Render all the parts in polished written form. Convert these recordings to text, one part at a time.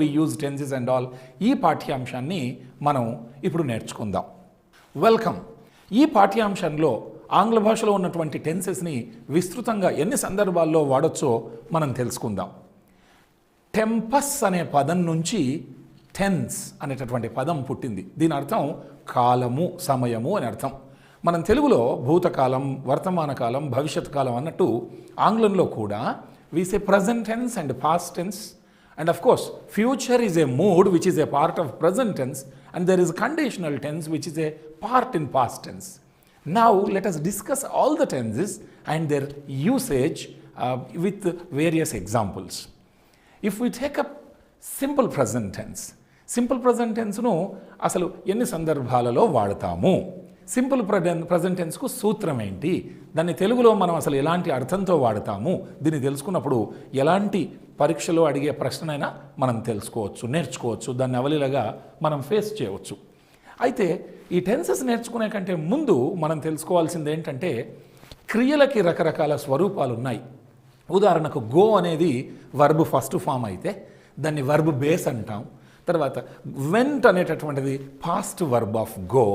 we use tenses and all ఈ పాఠ్యాంశాన్ని మనం ఇప్పుడు నేర్చుకుందాం. వెల్కమ్. ఈ పాఠ్యాంశంలో ఆంగ్ల భాషలో ఉన్నటువంటి టెన్సెస్ని విస్తృతంగా ఎన్ని సందర్భాల్లో వాడొచ్చో మనం తెలుసుకుందాం. టెంపస్ అనే పదం నుంచి టెన్స్ అనేటటువంటి పదం పుట్టింది. దీని అర్థం కాలము, సమయము అని అర్థం. మనం తెలుగులో భూతకాలం, వర్తమాన కాలం, భవిష్యత్ కాలం అన్నట్టు ఆంగ్లంలో కూడా we say present tense and past tense, and of course future is a mood which is a part of present tense, and there is conditional tense which is a part in past tense. Now let us discuss all the tenses and their usage with various examples. If we take up simple present tense ను అసలు ఎన్ని సందర్భాలలో వాడతాము, simple present టెన్స్కు సూత్రం ఏంటి, దాన్ని తెలుగులో మనం అసలు ఎలాంటి అర్థంతో వాడతాము, దీన్ని తెలుసుకున్నప్పుడు ఎలాంటి పరీక్షలో అడిగే ప్రశ్నైనా మనం తెలుసుకోవచ్చు, నేర్చుకోవచ్చు, దాన్ని అవలీలగా మనం ఫేస్ చేయవచ్చు. అయితే ఈ టెన్సెస్ నేర్చుకునే కంటే ముందు మనం తెలుసుకోవాల్సింది ఏంటంటే క్రియలకి రకరకాల స్వరూపాలు ఉన్నాయి. ఉదాహరణకు గో అనేది వర్బ్ ఫస్ట్ ఫామ్ అయితే దాన్ని వర్బ్ బేస్ అంటాం. తర్వాత వెంట్ అనేటటువంటిది పాస్ట్ వర్బ్ ఆఫ్ గో,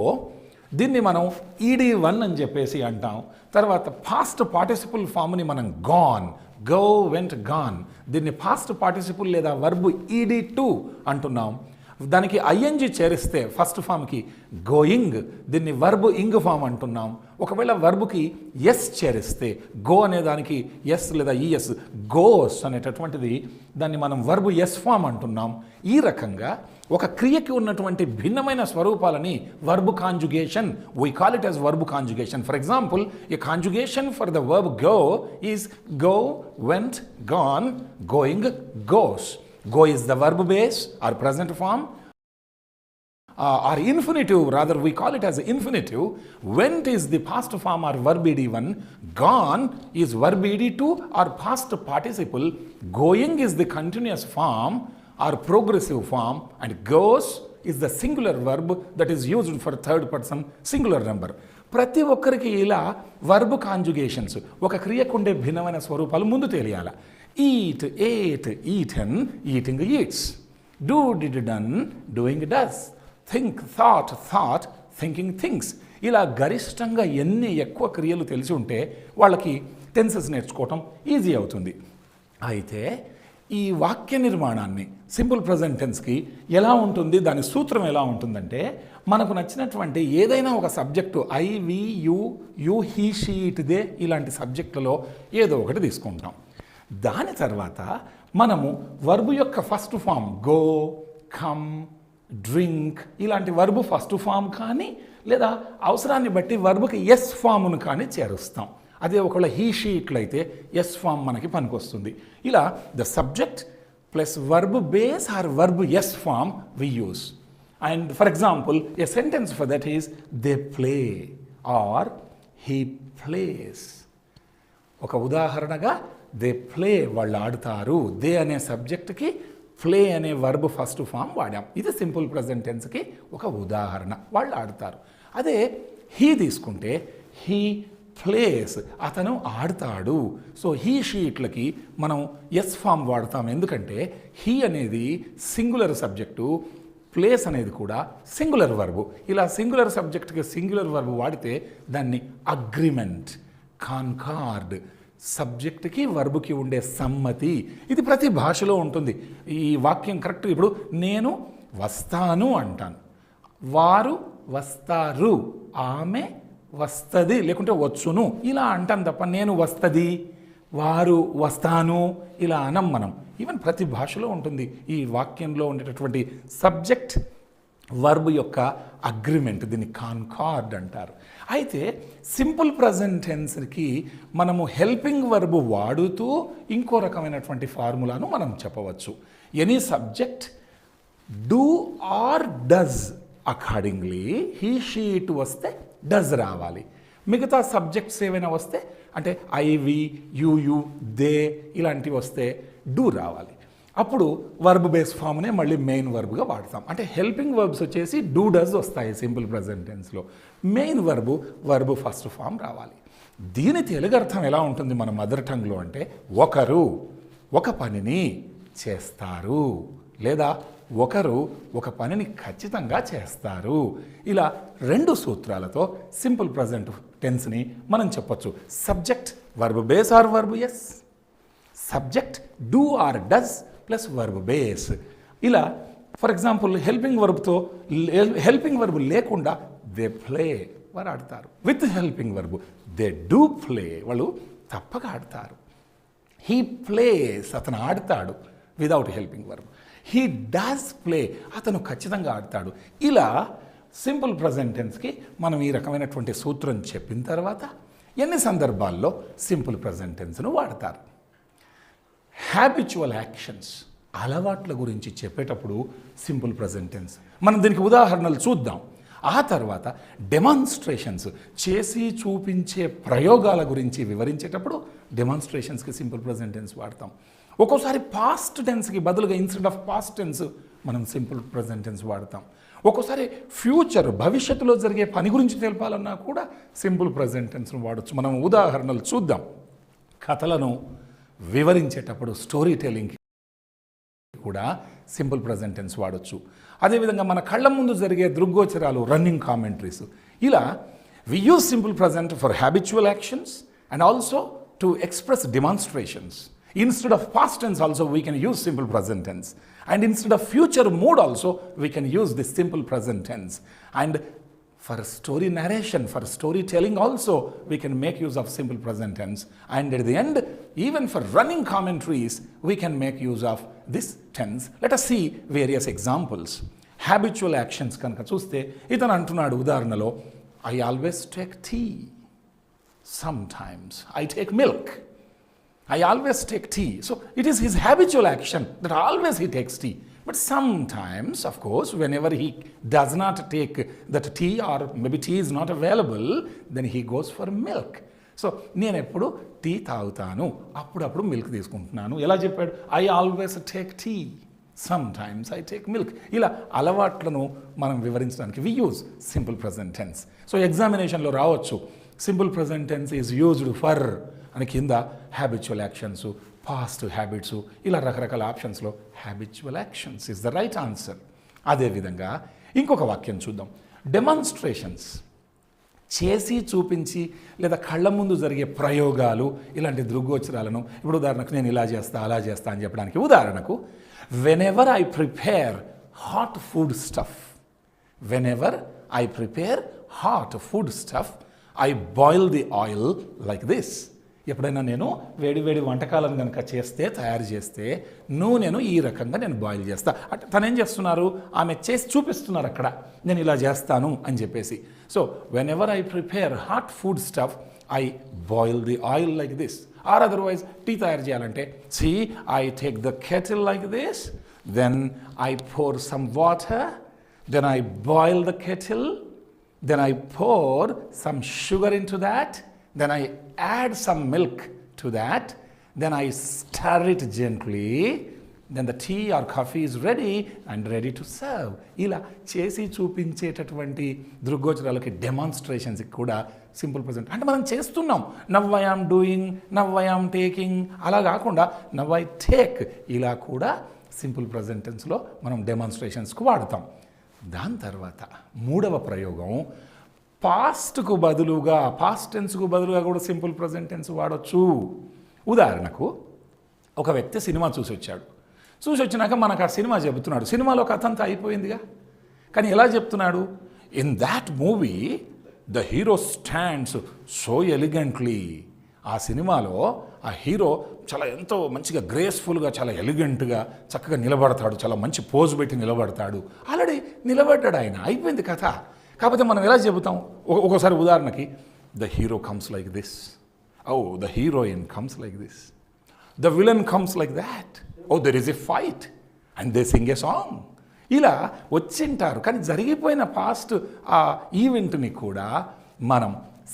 దీన్ని మనం ED1 అని చెప్పేసి అంటాం. తర్వాత పాస్ట్ పార్టిసిపుల్ ఫామ్ని మనం గాన్, గో వెంట్ గాన్, దీన్ని పాస్ట్ పార్టిసిపుల్ లేదా వర్బ్ ED2 అంటున్నాం. దానికి ING చేరిస్తే ఫస్ట్ ఫామ్కి గోయింగ్, దీన్ని వర్బ్ ఇంగ్ ఫామ్ అంటున్నాం. ఒకవేళ వర్బ్కి ఎస్ చేరిస్తే గో అనే దానికి ఎస్ లేదా ఈఎస్, గోస్ అనేటటువంటిది దాన్ని మనం వర్బ్ ఎస్ ఫామ్ అంటున్నాం. ఈ రకంగా ఒక క్రియకి ఉన్నటువంటి భిన్నమైన స్వరూపాలని verb conjugation, we call it as verb conjugation. For example, a conjugation for the verb go is go, went, gone, going, goes. Go is the verb base or present form, or infinitive, rather we call it as infinitive. Went is the past form or verb ED1. Gone is verb ED2 or past participle. Going is the continuous form or progressive form, and goes is the singular verb that is used for third person singular number. ప్రతి ఒక్కరికి ఇలా verb కాంజుగేషన్స్, ఒక క్రియకుండే భిన్నమైన స్వరూపాలు ముందు తెలియాలి. Eat, ate, eaten, eating, eats. Do, did, done, doing, does. Think, thought, thought, thinking, things. ఇలా గరిష్టంగా ఎన్ని ఎక్కువ క్రియలు తెలిసి ఉంటే వాళ్ళకి టెన్సెస్ నేర్చుకోవటం ఈజీ అవుతుంది. అయితే ఈ వాక్య నిర్మాణాన్ని సింపుల్ ప్రజెంట్ టెన్స్కి ఎలా ఉంటుంది, దాని సూత్రం ఎలా ఉంటుందంటే, మనకు నచ్చినటువంటి ఏదైనా ఒక subject I, we, you, he, she, it, they ఇలాంటి సబ్జెక్టులో ఏదో ఒకటి తీసుకుంటాం. దాని తర్వాత మనము వర్బు యొక్క first form go, come, drink ఇలాంటి వర్బు ఫస్ట్ ఫామ్ కానీ లేదా అవసరాన్ని బట్టి వర్బుకి ఎస్ ఫామ్ను కానీ చేరుస్తాం. అదే ఒకవేళ హీ, షీ, ఇట్లయితే ఎస్ ఫామ్ మనకి పనికొస్తుంది. ఇలా the subject plus verb base or verb S form we use. And for example a sentence for that is they play or he plays. ఒక ఉదాహరణగా దే ప్లే, వాళ్ళు ఆడుతారు. దే అనే సబ్జెక్ట్కి ప్లే అనే వర్బ్ ఫస్ట్ ఫామ్ వాడాం. ఇది simple present టెన్స్కి ఒక ఉదాహరణ, వాళ్ళు ఆడతారు. అదే హీ తీసుకుంటే హీ ప్లేస్, అతను ఆడతాడు. సో హీ, షీ, ఇట్లకి మనం ఎస్ ఫామ్ వాడతాం. ఎందుకంటే హీ అనేది సింగులర్ సబ్జెక్టు, ప్లేస్ అనేది కూడా సింగులర్ వర్బు. ఇలా సింగులర్ సబ్జెక్ట్కి సింగులర్ వర్బు వాడితే దాన్ని అగ్రిమెంట్, కాన్కార్డ్, సబ్జెక్ట్కి వర్బుకి ఉండే సమ్మతి, ఇది ప్రతి భాషలో ఉంటుంది. ఈ వాక్యం కరెక్ట్. ఇప్పుడు నేను వస్తాను అంటాను, వారు వస్తారు, ఆమె వస్తుంది లేకుంటే వచ్చును ఇలా అంటాం తప్ప నేను వస్తుంది, వారు వస్తాను ఇలా అనం మనం. ఈవెన్ ప్రతి భాషలో ఉంటుంది ఈ వాక్యంలో ఉండేటటువంటి సబ్జెక్ట్ వర్బ్ యొక్క అగ్రిమెంట్, దీన్ని కాన్కార్డ్ అంటారు. అయితే సింపుల్ ప్రజెంట్ టెన్స్కి మనము హెల్పింగ్ వర్బ్ వాడుతూ ఇంకో రకమైనటువంటి ఫార్ములాను మనం చెప్పవచ్చు. Any subject do or does accordingly he, she, it వస్తే డస్ రావాలి. మిగతా సబ్జెక్ట్స్ ఏవైనా వస్తే అంటే ఐ, వి, యు, దే ఇలాంటివి వస్తే డూ రావాలి. అప్పుడు వర్బ్ బేస్ ఫామ్నే మళ్ళీ మెయిన్ వర్బ్గా వాడతాం. అంటే హెల్పింగ్ వర్బ్స్ వచ్చేసి డూ, డస్ వస్తాయి సింపుల్ ప్రజెంట్ టెన్స్లో. మెయిన్ వర్బ్ ఫస్ట్ ఫామ్ రావాలి. దీని తెలుగు అర్థం ఎలా ఉంటుంది మన మదర్ టంగ్లో అంటే, ఒకరు ఒక పనిని చేస్తారు లేదా ఒకరు ఒక పనిని ఖచ్చితంగా చేస్తారు. ఇలా 2 సూత్రాలతో సింపుల్ ప్రజెంట్ టెన్స్ని మనం చెప్పొచ్చు. Subject verb base or verb S, subject do or does plus verb base. ఇలా ఫర్ ఎగ్జాంపుల్ హెల్పింగ్ వర్బ్ లేకుండా దే ప్లే, వారు ఆడతారు. With helping verb they do play, వాళ్ళు తప్పక ఆడతారు. హీ ప్లేస్, అతను ఆడతాడు without helping verb. He does play, అతను ఖచ్చితంగా ఆడతాడు. ఇలా సింపుల్ ప్రజెంట్ టెన్స్కి మనం ఈ రకమైనటువంటి సూత్రం చెప్పిన తర్వాత ఎన్ని సందర్భాల్లో సింపుల్ ప్రజెంట్ టెన్స్ను వాడతారు. హ్యాబిచువల్ యాక్షన్స్, అలవాట్ల గురించి చెప్పేటప్పుడు సింపుల్ ప్రజెంట్ టెన్స్. మనం దీనికి ఉదాహరణలు చూద్దాం. ఆ తర్వాత డెమాన్స్ట్రేషన్స్, చేసి చూపించే ప్రయోగాల గురించి వివరించేటప్పుడు డెమాన్స్ట్రేషన్స్కి సింపుల్ ప్రజెంట్ టెన్స్ వాడతాం. ఒక్కోసారి పాస్ట్ టెన్స్కి బదులుగా ఇన్స్టెడ్ ఆఫ్ పాస్ట్ టెన్స్ మనం సింపుల్ ప్రజెంట్ టెన్స్ వాడతాం. ఒక్కోసారి ఫ్యూచర్, భవిష్యత్తులో జరిగే పని గురించి తెలపాలన్నా కూడా సింపుల్ ప్రజెంట్ టెన్స్ను వాడచ్చు. మనం ఉదాహరణలు చూద్దాం. కథలను వివరించేటప్పుడు స్టోరీ టెల్లింగ్ కూడా సింపుల్ ప్రజెంట్ టెన్స్ వాడచ్చు. అదేవిధంగా మన కళ్ళ ముందు జరిగే దృగ్గోచరాలు, రన్నింగ్ కామెంటరీస్, ఇలా we use simple present for habitual actions and also to express demonstrations. Instead of past tense also we can use simple present tense, and instead of future mood also we can use this simple present tense, and for story narration, for storytelling also we can make use of simple present tense, and at the end even for running commentaries we can make use of this tense. Let us see various examples. Habitual actions kanaka chuste itanu antunnadu udaharanalo, I always take tea, sometimes I take milk, I always take tea. So it is his habitual action that always he takes tea. But sometimes, of course, whenever he does not take that tea, or maybe tea is not available, then he goes for milk. So నేను ఎప్పుడు tea తాగుతాను, అప్పుడప్పుడు milk తీసుకుంటున్నాను. ఎలా చెప్పాడు? I always take tea, sometimes I take milk. ఇలా అలవాట్లను మనం వివరించడానికి we use simple present tense. So ఎగ్జామినేషన్లో రావచ్చు, simple present tense is used for అని కింద హ్యాబిచువల్ యాక్షన్స్, పాస్ట్ హ్యాబిట్స్, ఇలా రకరకాల ఆప్షన్స్లో habitual actions is the right answer. అదేవిధంగా ఇంకొక వాక్యం చూద్దాం. డెమాన్స్ట్రేషన్స్, చేసి చూపించి లేదా కళ్ళ ముందు జరిగే ప్రయోగాలు, ఇలాంటి దృగ్గోచరాలను, ఇప్పుడు ఉదాహరణకు నేను ఇలా చేస్తా అలా చేస్తా అని చెప్పడానికి ఉదాహరణకు, whenever I prepare hot food stuff, whenever I prepare hot food stuff I boil the oil like this. ఎప్పుడైనా నేను వేడి వేడి వంటకాలను కనుక తయారు చేస్తే నూనెను ఈ రకంగా నేను బాయిల్ చేస్తా. అంటే తను ఏం చేస్తున్నారు, ఆమె చేసి చూపిస్తున్నారు అక్కడ, నేను ఇలా చేస్తాను అని చెప్పేసి. So whenever I prepare hot food stuff I boil the oil like this. Or otherwise tea తయారు చేయాలంటే, see, I take the kettle like this, then I pour some water, then I boil the kettle, then I pour some sugar into that, then I add some milk to that, then I stir it gently, then the tea or coffee is ready and ready to serve. ఇలా చేసి చూపించేటటువంటి దృగ్గోచరాలకి, డెమాన్స్ట్రేషన్స్కి కూడా simple present అంటే మనం చేస్తున్నాం. Now I am doing, now I am taking, అలా కాకుండా now I take, ఇలా కూడా సింపుల్ ప్రజెంట్ టెన్స్లో మనం డెమాన్స్ట్రేషన్స్కి వాడతాం. దాని తర్వాత మూడవ ప్రయోగం, పాస్ట్కు బదులుగా, పాస్ట్ టెన్స్కు బదులుగా కూడా సింపుల్ ప్రజెంట్ టెన్స్ వాడచ్చు. ఉదాహరణకు ఒక వ్యక్తి సినిమా చూసి వచ్చినాక మనకు ఆ సినిమా చెబుతున్నాడు. సినిమాలో కథ అంతా అయిపోయిందిగా, కానీ ఎలా చెప్తున్నాడు? In that movie the hero stands so ఎలిగెంట్లీ. ఆ సినిమాలో ఆ హీరో చాలా ఎంతో మంచిగా గ్రేస్ఫుల్గా, చాలా ఎలిగెంట్గా చక్కగా నిలబడతాడు, చాలా మంచి పోజ్ పెట్టి నిలబడతాడు. ఆల్రెడీ నిలబడ్డాడు ఆయన, అయిపోయింది కథ. కాకపోతే మనం ఎలా చెబుతాం? ఒక్కోసారి ఉదాహరణకి, the hero comes like this, oh the heroine comes like this, the villain comes like that, oh there is a fight and they sing a song. ఇలా వచ్చింటారు, కానీ జరిగిపోయిన పాస్ట్ ఆ ఈవెంట్ని కూడా మనం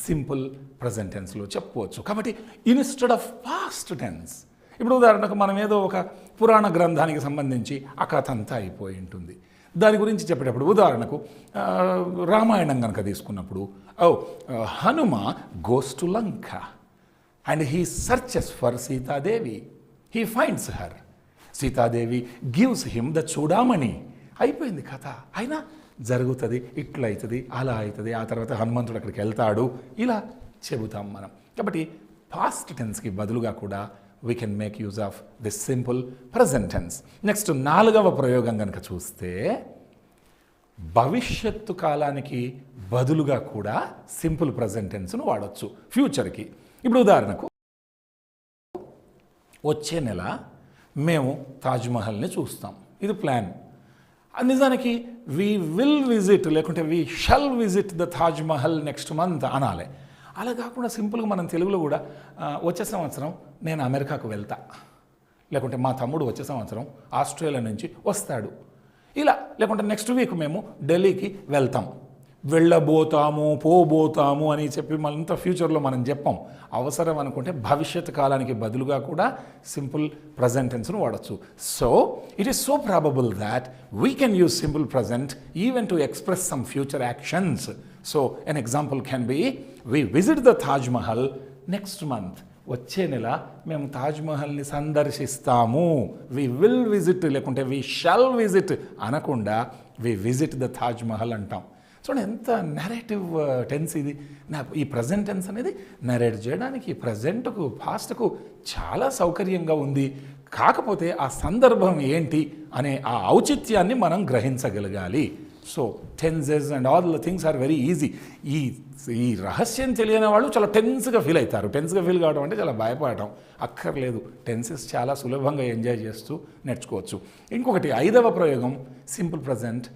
సింపుల్ ప్రజెంట్ టెన్స్లో చెప్పుకోవచ్చు. కాబట్టి ఇన్స్టెడ్ ఆఫ్ పాస్ట్ టెన్స్, ఇప్పుడు ఉదాహరణకు మనం ఏదో ఒక పురాణ గ్రంథానికి సంబంధించి ఆ కథ అంతా అయిపోయి ఉంటుంది, దాని గురించి చెప్పేటప్పుడు ఉదాహరణకు రామాయణం కనుక తీసుకున్నప్పుడు, Hanuma goes to Lanka and he searches for Sitadevi, he finds her. Sitadevi gives him the chudamani. అయిపోయింది కథ. అయినా జరుగుతుంది, ఇట్లా అవుతుంది, అలా అవుతుంది, ఆ తర్వాత హనుమంతుడు అక్కడికి వెళ్తాడు, ఇలా చెబుతాం మనం. కాబట్టి పాస్ట్ టెన్స్కి బదులుగా కూడా we can make use of this simple present tense. Next 4వ ప్రయోగం కనుక చూస్తే భవిష్యత్తు కాలానికి బదులుగా కూడా సింపుల్ ప్రజెంట్ టెన్స్ను వాడచ్చు ఫ్యూచర్కి. ఇప్పుడు ఉదాహరణకు వచ్చే నెల మేము తాజ్మహల్ని చూస్తాం, ఇది ప్లాన్. నిజానికి వీ విల్ విజిట్ లేకుంటే we shall visit the Taj Mahal next month అనాలి. అలా కాకుండా సింపుల్గా మనం తెలుగులో కూడా వచ్చే సంవత్సరం నేను అమెరికాకు వెళ్తా, లేకుంటే మా తమ్ముడు వచ్చే సంవత్సరం ఆస్ట్రేలియా నుంచి వస్తాడు, ఇలా. లేకుంటే నెక్స్ట్ వీక్ మేము ఢిల్లీకి వెళ్తాం. వెళ్ళబోతాము, పోబోతాము అని చెప్పి మనంతా ఫ్యూచర్లో మనం చెప్పాం. అవసరం అనుకుంటే భవిష్యత్ కాలానికి బదులుగా కూడా సింపుల్ ప్రజెంట్ టెన్స్ను వాడచ్చు. So it is so probable that we can use simple present even to express some future actions. So an example can be we visit the Taj Mahal next month. వచ్చే నెల మేము తాజ్మహల్ని సందర్శిస్తాము. వి విల్ విజిట్ లేకుంటే we shall visit అనకుండా వి visit the Taj Mahal అంటాం. చూడండి ఎంత narrative tense ఇది. ఈ ప్రజెంట్ టెన్స్ అనేది నెరేట్ చేయడానికి ప్రజెంట్కు పాస్ట్కు చాలా సౌకర్యంగా ఉంది. కాకపోతే ఆ సందర్భం ఏంటి అనే ఆ ఔచిత్యాన్ని మనం గ్రహించగలగాలి. So tenses and all the things are very easy. ఈ రహస్యం తెలియని వాళ్ళు చాలా టెన్స్గా ఫీల్ అవుతారు. టెన్స్గా ఫీల్ కావడం అంటే చాలా భయపడటం అక్కర్లేదు. టెన్సెస్ చాలా సులభంగా ఎంజాయ్ చేస్తూ నేర్చుకోవచ్చు. ఇంకొకటి 5వ ప్రయోగం సింపుల్ ప్రజెంట్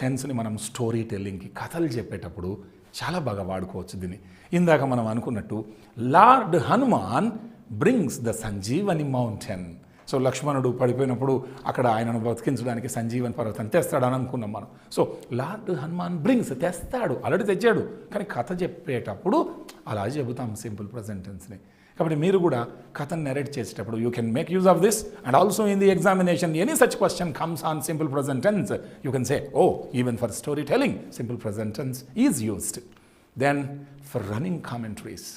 టెన్స్ని మనం స్టోరీ టెల్లింగ్కి, కథలు చెప్పేటప్పుడు చాలా బాగా వాడుకోవచ్చు దీన్ని. ఇందాక మనం అనుకున్నట్టు lord Hanuman brings the Sanjeevani mountain. So లక్ష్మణుడు పడిపోయినప్పుడు అక్కడ ఆయనను బతికించడానికి సంజీవని పర్వతం తెస్తాడని అనుకున్నాం మనం. సో లార్డ్ హనుమాన్ బ్రింగ్స్, తెస్తాడు, ఆల్రెడీ తెచ్చాడు, కానీ కథ చెప్పేటప్పుడు అలా చెబుతాం సింపుల్ ప్రజెంట్ టెన్స్ని. కాబట్టి మీరు కూడా కథను నెరేట్ చేసేటప్పుడు you can make use of this. And also in the examination any such question comes on simple present tense, you can say oh even for story telling simple present tense is used. Then for running commentaries,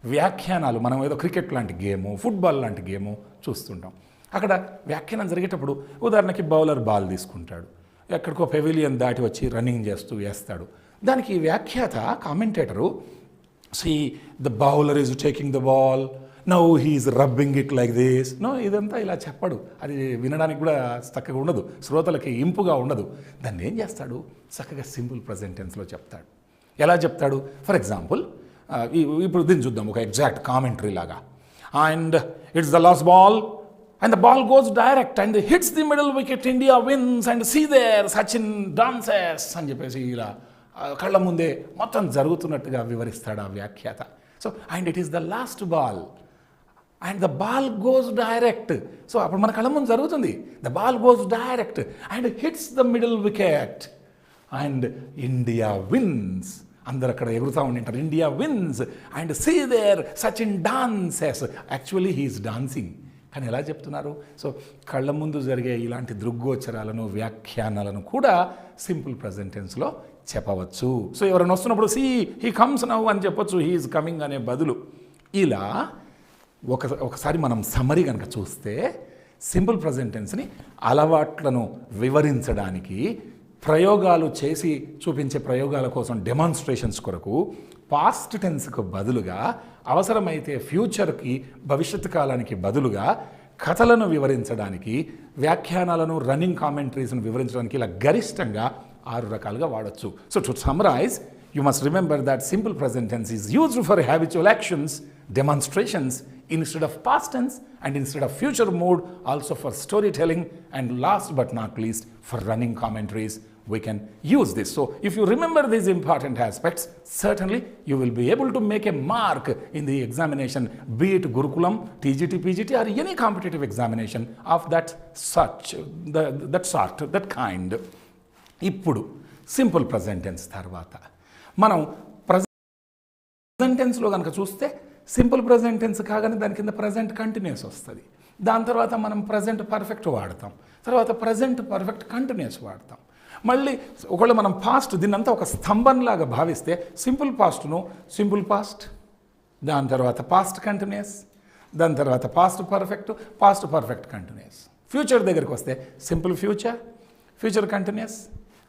వ్యాఖ్యానాలు, మనం ఏదో cricket లాంటి game, football లాంటి game చూస్తుంటాం. అక్కడ వ్యాఖ్యానం జరిగేటప్పుడు ఉదాహరణకి బౌలర్ బాల్ తీసుకుంటాడు, ఎక్కడికో పెవిలియన్ దాటి వచ్చి రన్నింగ్ చేస్తూ వేస్తాడు. దానికి వ్యాఖ్యాత కామెంటేటరు see the bowler is taking the ball, now he is rubbing it like this. No, ఇదంతా ఇలా చెప్పడు. అది వినడానికి కూడా చక్కగా ఉండదు, శ్రోతలకి ఇంపుగా ఉండదు. దాన్ని ఏం చేస్తాడు, చక్కగా సింపుల్ ప్రజెంట్ టెన్స్లో చెప్తాడు. ఎలా చెప్తాడు? ఫర్ ఎగ్జాంపుల్ ఇప్పుడు దీన్ని చూద్దాం, ఒక ఎగ్జాక్ట్ కామెంటరీ లాగా. And it's the last ball and the ball goes direct and hits the middle wicket, India wins and see there Sachin dances అని చెప్పేసి ఇలా కళ్ళ ముందే మొత్తం జరుగుతున్నట్టుగా వివరిస్తాడు ఆ వ్యాఖ్యాత. So and it is the last ball and the ball goes direct. So అప్పుడు మన కళ్ళ ముందు జరుగుతుంది, the ball goes direct and hits the middle wicket and India wins. అందరు అక్కడ ఎగురుతూ ఉండింటారు, India wins and see there Sachin dances. Actually he is dancing, కానీ ఎలా చెప్తున్నారు? సో కళ్ళ ముందు జరిగే ఇలాంటి దృగ్గోచరాలను, వ్యాఖ్యానాలను కూడా సింపుల్ ప్రజెంట్ టెన్స్లో చెప్పవచ్చు. సో ఎవరైనా వస్తున్నప్పుడు సీ హీ కమ్స్ నౌ అని చెప్పొచ్చు, హీ ఈజ్ కమింగ్ అనే బదులు. ఇలా ఒకసారి మనం సమ్మరీ కనుక చూస్తే సింపుల్ ప్రజెంట్ టెన్స్ని అలవాట్లను వివరించడానికి, ప్రయోగాలు చేసి చూపించే ప్రయోగాల కోసం, డెమాన్స్ట్రేషన్స్ కొరకు పాస్ట్ టెన్స్కు బదులుగా, అవసరమైతే ఫ్యూచర్కి, భవిష్యత్తు కాలానికి బదులుగా కథలను వివరించడానికి, వ్యాఖ్యానాలను, రన్నింగ్ కామెంటరీస్ను వివరించడానికి ఇలా గరిష్టంగా 6 రకాలుగా వాడచ్చు. So to summarise, you must remember that simple present tense is used for habitual actions, demonstrations, instead of past tense, and instead of future mode, also for storytelling, and last but not least, for running commentaries, we can use this. So if you remember these important aspects, certainly you will be able to make a mark in the examination, be it Gurukulam, TGT, PGT, or any competitive examination of that sort, that kind. ఇప్పుడు simple present tense తర్వాత మనం present టెన్స్లో కనుక చూస్తే simple present tense కాగానే దాని కింద present continuous వస్తుంది. దాని తర్వాత మనం ప్రజెంట్ పర్ఫెక్ట్ వాడతాం, తర్వాత ప్రజెంట్ పర్ఫెక్ట్ కంటిన్యూస్ వాడతాం. మళ్ళీ ఒకవేళ మనం పాస్ట్ దీన్నంతా ఒక స్తంభంలాగా భావిస్తే సింపుల్ పాస్ట్ను సింపుల్ పాస్ట్, దాని తర్వాత పాస్ట్ కంటిన్యూస్, దాని తర్వాత పాస్ట్ పర్ఫెక్ట్ కంటిన్యూస్. ఫ్యూచర్ దగ్గరికి వస్తే simple future, future continuous,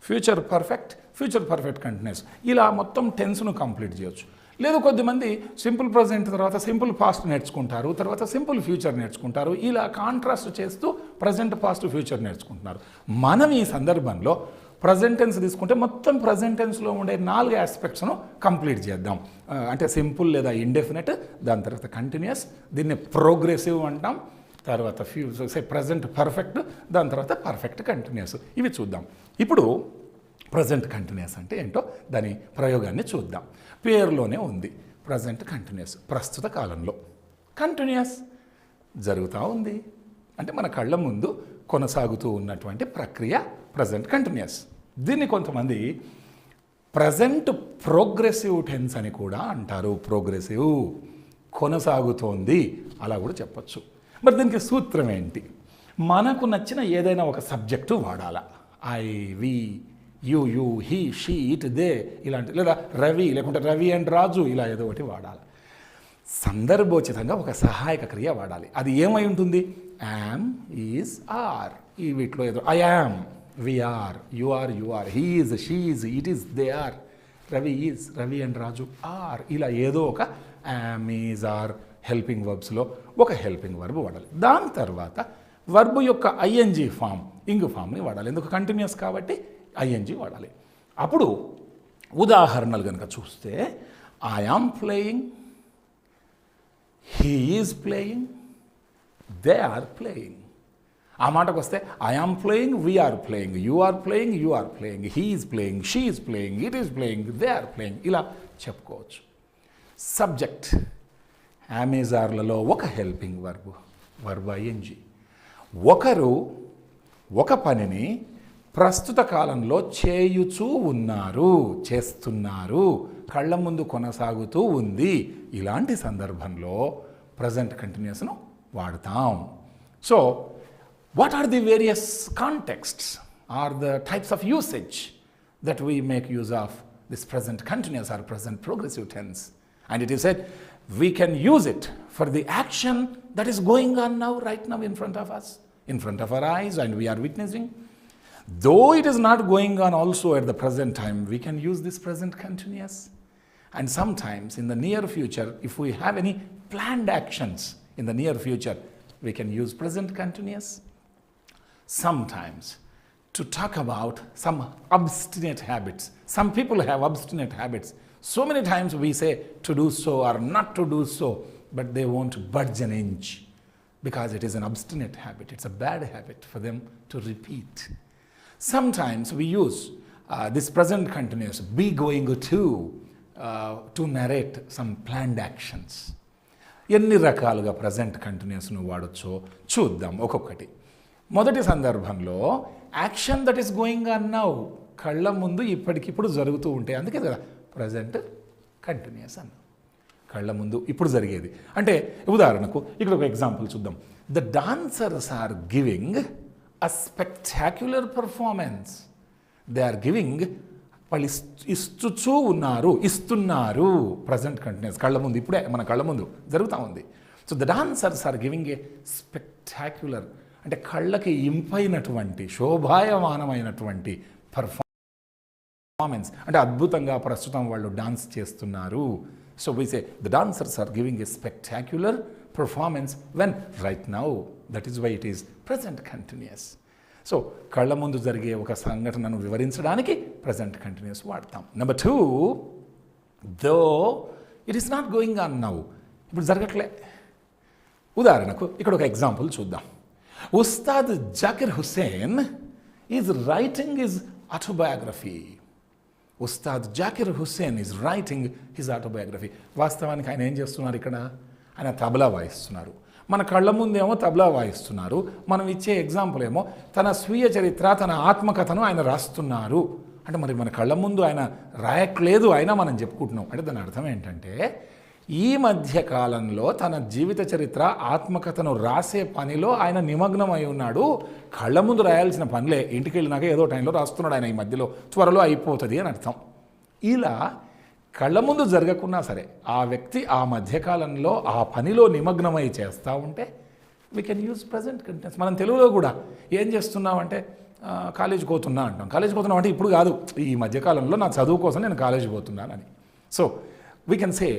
future perfect continuous, ఇలా మొత్తం టెన్స్ను కంప్లీట్ చేయొచ్చు. లేదు కొద్దిమంది సింపుల్ ప్రజెంట్ తర్వాత సింపుల్ పాస్ట్ నేర్చుకుంటారు, తర్వాత సింపుల్ ఫ్యూచర్ నేర్చుకుంటారు, ఇలా కాంట్రాస్ట్ చేస్తూ ప్రజెంట్ పాస్ట్ ఫ్యూచర్ నేర్చుకుంటున్నారు. మనం ఈ సందర్భంలో ప్రజెంట్ టెన్స్ తీసుకుంటే మొత్తం ప్రజెంట్ టెన్స్లో ఉండే 4 ఆస్పెక్ట్స్ను కంప్లీట్ చేద్దాం. అంటే సింపుల్ లేదా ఇండెఫినెట్, దాని తర్వాత కంటిన్యూస్, దీన్ని ప్రోగ్రెసివ్ అంటాం, తర్వాత ప్రజెంట్ పర్ఫెక్ట్, దాని తర్వాత పర్ఫెక్ట్ కంటిన్యూస్. ఇవి చూద్దాం. ఇప్పుడు ప్రజెంట్ కంటిన్యూస్ అంటే ఏంటో దాని ప్రయోగాన్ని చూద్దాం. పేరులోనే ఉంది ప్రజెంట్ కంటిన్యూస్, ప్రస్తుత కాలంలో. కంటిన్యూస్ జరుగుతూ ఉంది అంటే మన కళ్ళ ముందు కొనసాగుతూ ఉన్నటువంటి ప్రక్రియ ప్రజెంట్ కంటిన్యూస్. దీన్ని కొంతమంది ప్రజెంట్ ప్రోగ్రెసివ్ టెన్స్ అని కూడా అంటారు. ప్రోగ్రెసివ్, కొనసాగుతోంది అలా కూడా చెప్పచ్చు. మరి దీనికి సూత్రం ఏంటి? మనకు నచ్చిన ఏదైనా ఒక సబ్జెక్టు వాడాలా. I, we, you, he, she, it, they ఇలాంటి, లేదా రవి లేకుంటే రవి అండ్ రాజు, ఇలా ఏదో ఒకటి వాడాలి. సందర్భోచితంగా ఒక సహాయక క్రియ వాడాలి. అది ఏమై ఉంటుంది? Am, is, are. ఈ వీటిలో ఏదో I am, we are, you are, he is, she is, it is, they are, Ravi is, Ravi and Raju are. ఇలా ఏదో ఒక యామ్, ఈజ్, ఆర్ హెల్పింగ్ వర్బ్స్లో ఒక హెల్పింగ్ వర్బ్ వాడాలి. దాని తర్వాత వర్బ్ యొక్క ఐఎన్జీ ఫామ్, ఇంగ్ ఫామ్ని వాడాలి. ఎందుకు? కంటిన్యూస్ కాబట్టి ఐఎన్జీ వాడాలి. అప్పుడు ఉదాహరణలు కనుక చూస్తే I am playing, he is playing, they are playing. ఆ మాటకు వస్తే I am playing, we are playing, you are playing, you are playing, he is playing, she is playing, it is playing, they are playing, ఇలా చెప్పుకోవచ్చు. Subject అమెజార్లలో ఒక helping verb ING. ఒకరు ఒక పనిని ప్రస్తుత కాలంలో చేయుచూ ఉన్నారు, చేస్తున్నారు, కళ్ళ ముందు కొనసాగుతూ ఉంది. ఇలాంటి సందర్భంలో ప్రజెంట్ కంటిన్యూస్ను వాడతాం. So what are the various contexts or the types of usage that we make use of this present continuous or present progressive tense? And it is said we can use it for the action that is going on now, right now in front of us, in front of our eyes, and we are witnessing. Though it is not going on also at the present time, we can use this present continuous. And sometimes in the near future, if we have any planned actions in the near future, we can use present continuous. Sometimes to talk about some obstinate habits. Some people have obstinate habits. So many times we say to do so or not to do so, but they won't budge an inch because it is an obstinate habit. It's a bad habit for them to repeat. Sometimes we use this present continuous, be going to narrate some planned actions. ఎన్ని రకాలుగా present కంటిన్యూస్ను వాడొచ్చో చూద్దాం ఒక్కొక్కటి. మొదటి సందర్భంలో action that is going on now, కళ్ళ ముందు ఇప్పటికిప్పుడు జరుగుతూ ఉంటాయి, అందుకే కదా ప్రజెంట్ కంటిన్యూస్ అన్న. కళ్ళ ముందు ఇప్పుడు జరిగేది అంటే ఉదాహరణకు ఇక్కడ ఒక ఎగ్జాంపుల్ చూద్దాం. The dancers are giving a spectacular performance. They are giving, వాళ్ళు ఇస్తూ ఉన్నారు, ఇస్తున్నారు. ప్రజెంట్ కంటిన్యూస్, కళ్ళ ముందు, ఇప్పుడే మన కళ్ళ ముందు జరుగుతూ ఉంది. So the dancers are giving a spectacular అంటే కళ్ళకి ఇంపైనటువంటి, శోభాయమానమైనటువంటి పర్ఫార్మెన్స్, అంటే అద్భుతంగా ప్రస్తుతం వాళ్ళు డాన్స్ చేస్తున్నారు. So we say the dancers are giving a spectacular performance when right now. That is why it is present continuous. సో కళ్ళ ముందు జరిగే ఒక సంఘటనను వివరించడానికి ప్రజెంట్ కంటిన్యూస్ వాడతాం. Number 2, though it is not going on now, ఇప్పుడు జరగట్లే. ఉదాహరణకు ఇక్కడ ఒక ఎగ్జాంపుల్ చూద్దాం. Ustad Zakir Hussain is writing his autobiography. Ustad Zakir Hussain is writing his autobiography. వాస్తవానికి ఆయన ఏం చేస్తున్నారు? ఇక్కడ ఆయన తబలా వాయిస్తున్నారు. మన కళ్ళ ముందేమో తబలా వాయిస్తున్నారు. మనం ఇచ్చే ఎగ్జాంపుల్ ఏమో తన స్వీయ చరిత్ర, తన ఆత్మకథను ఆయన రాస్తున్నారు. అంటే మరి మన కళ్ళ ముందు ఆయన రాయట్లేదు, అయినా మనం చెప్పుకుంటున్నాం. అంటే దాని అర్థం ఏంటంటే ఈ మధ్య కాలంలో తన జీవిత చరిత్ర, ఆత్మకథను రాసే పనిలో ఆయన నిమగ్నమై ఉన్నాడు. కళ్ళ ముందు రాయాల్సిన పనిలే, ఇంటికి వెళ్ళినాక ఏదో టైంలో రాస్తున్నాడు ఆయన, ఈ మధ్యలో త్వరలో అయిపోతుంది అని అర్థం. ఇలా కళ్ళ ముందు జరగకున్నా సరే ఆ వ్యక్తి ఆ మధ్యకాలంలో ఆ పనిలో నిమగ్నమై చేస్తూ ఉంటే we can use present continuous. మనం తెలుగులో కూడా ఏం చేస్తున్నామంటే కాలేజీకి పోతున్నా అంటాం. కాలేజీకి పోతున్నాం అంటే ఇప్పుడు కాదు, ఈ మధ్యకాలంలో నా చదువు కోసం నేను కాలేజీకి పోతున్నానని. So we can say,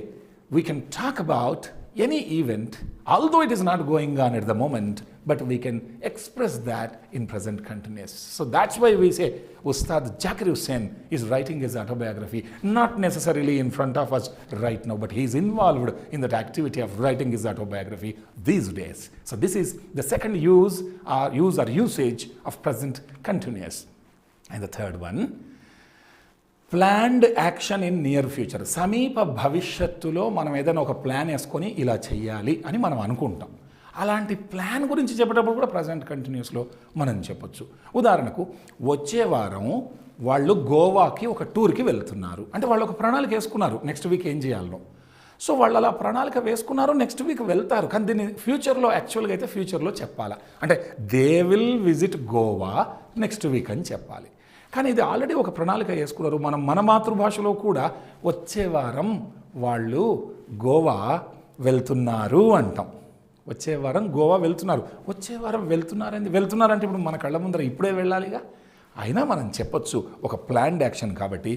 we can talk about any event, although it is not going on at the moment, but we can express that in present continuous. So that's why we say 𝗧𝗦𝗔𝗧 𝗚𝗧 is writing his autobiography, not necessarily in front of us right now, but he is involved in that activity of writing his autobiography these days. So this is the second use or usage of present continuous. And the third one, planned action in near future. సమీప భవిష్యత్తులో మనం ఏదైనా ఒక plan వేసుకొని ఇలా చెయ్యాలి అని మనం అనుకుంటాం. అలాంటి ప్లాన్ గురించి చెప్పేటప్పుడు కూడా ప్రజెంట్ కంటిన్యూస్లో మనం చెప్పొచ్చు. ఉదాహరణకు వచ్చే వారం వాళ్ళు గోవాకి ఒక టూర్కి వెళ్తున్నారు అంటే వాళ్ళు ఒక ప్రణాళిక వేసుకున్నారు నెక్స్ట్ వీక్ ఏం చేయాలో. సో వాళ్ళు అలా ప్రణాళిక వేసుకున్నారు, నెక్స్ట్ వీక్ వెళ్తారు. కానీ దీన్ని ఫ్యూచర్లో యాక్చువల్గా అయితే ఫ్యూచర్లో చెప్పాలా అంటే they will visit Goa next week అని చెప్పాలి. కానీ ఇది ఆల్రెడీ ఒక ప్రణాళిక వేసుకున్నారు. మనం మన మాతృభాషలో కూడా వచ్చే వారం వాళ్ళు గోవా వెళ్తున్నారు అంటాం. వచ్చే వారం గోవా వెళ్తున్నారు. వచ్చే వారం వెళ్తున్నారంటే ఇప్పుడు మన కళ్ళ ముందర ఇప్పుడే వెళ్ళాలిగా, అయినా మనం చెప్పొచ్చు ఒక ప్లాన్డ్ యాక్షన్ కాబట్టి.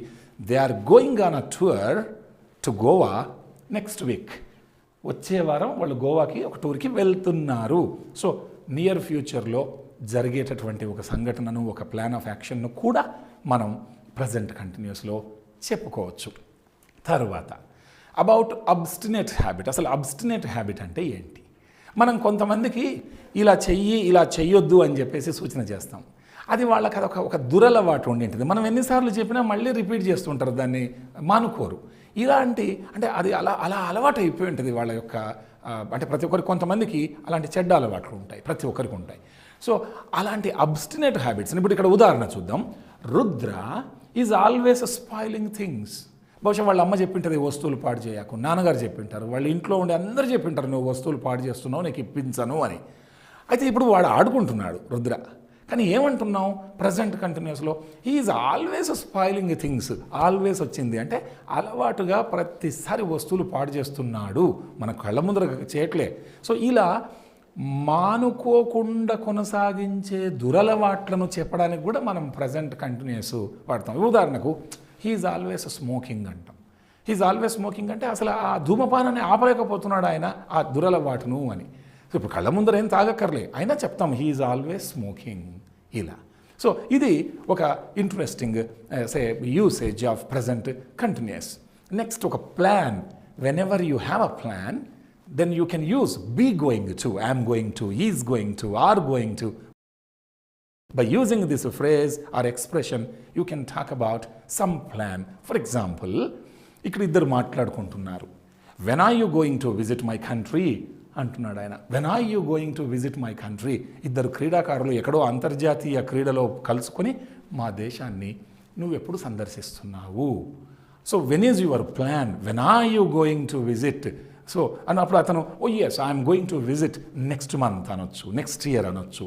They are going on a tour to Goa next week. వచ్చే వారం వాళ్ళు గోవాకి ఒక టూర్కి వెళ్తున్నారు. సో నియర్ ఫ్యూచర్లో జరిగేటటువంటి ఒక సంఘటనను, ఒక ప్లాన్ ఆఫ్ యాక్షన్ను కూడా మనం ప్రజెంట్ కంటిన్యూస్లో చెప్పుకోవచ్చు. తర్వాత అబౌట్ అబ్స్టినేట్ హ్యాబిట్. అసలు అబ్స్టినేట్ హ్యాబిట్ అంటే ఏంటి? మనం కొంతమందికి ఇలా చెయ్యి ఇలా చెయ్యొద్దు అని చెప్పేసి సూచన చేస్తాం. అది వాళ్ళకి అదొక ఒక దురలవాటు ఉండింటుంది. మనం ఎన్నిసార్లు చెప్పినా మళ్ళీ రిపీట్ చేస్తుంటారు, దాన్ని మానుకోరు. ఇలాంటి అంటే అది అలా అలా అలవాటు అయిపోయి ఉంటుంది వాళ్ళ యొక్క అంటే ప్రతి ఒక్కరికి కొంతమందికి అలాంటి చెడ్డ అలవాట్లు ఉంటాయి, ప్రతి ఒక్కరికి ఉంటాయి. సో అలాంటి అబ్స్టినేట్ హ్యాబిట్స్ ఇప్పుడు ఇక్కడ ఉదాహరణ చూద్దాం. Rudra is always spoiling things. బహుశా వాళ్ళ అమ్మ చెప్పింటుంది వస్తువులు పాడు చేయకు, నాన్నగారు చెప్పింటారు, వాళ్ళ ఇంట్లో ఉండి అందరూ చెప్పింటారు నువ్వు వస్తువులు పాడు చేస్తున్నావు, నీకు ఇప్పించను అని. అయితే ఇప్పుడు వాడు ఆడుకుంటున్నాడు రుద్ర, కానీ ఏమంటున్నావు ప్రజెంట్ కంటిన్యూస్లో is always spoiling things. Always వచ్చింది అంటే అలవాటుగా ప్రతిసారి వస్తువులు పాడు చేస్తున్నాడు, మన కళ్ళ ముందర చేయట్లే. సో ఇలా మానుకోకుండా కొనసాగించే దురలవాట్లను చెప్పడానికి కూడా మనం ప్రజెంట్ కంటిన్యూస్ వాడతాం. ఉదాహరణకు హీఈస్ ఆల్వేస్ స్మోకింగ్ అంటాం. హీఈస్ ఆల్వేస్ స్మోకింగ్ అంటే అసలు ఆ ధూమపానాన్ని ఆపలేకపోతున్నాడు ఆయన ఆ దురలవాటును అని. సో ఇప్పుడు కళ్ళ ముందర ఏం తాగక్కర్లే అయినా చెప్తాం హీఈస్ ఆల్వేస్ స్మోకింగ్ ఇలా. సో ఇది ఒక interesting usage of present continuous. Next ఒక plan. Whenever you have a plan then you can use be going to, am going to, is going to, are going to. By using this phrase or expression, you can talk about some plan. For example, ఇక్కడ ఇద్దరు మాట్లాడుకుంటున్నారు. When are you going to visit my country? అంటున్నాడు ఆయన. When are you going to visit my country? ఇద్దరు క్రీడాకారులు ఎక్కడో అంతర్జాతీయ క్రీడలో కలుసుకొని మా దేశాన్ని నువ్వు ఎప్పుడు సందర్శిస్తున్నావు. So when is your plan? When are you going to visit? So అన్నప్పుడు అతను yes I'm going to visit next month అనొచ్చు, నెక్స్ట్ ఇయర్ అనొచ్చు.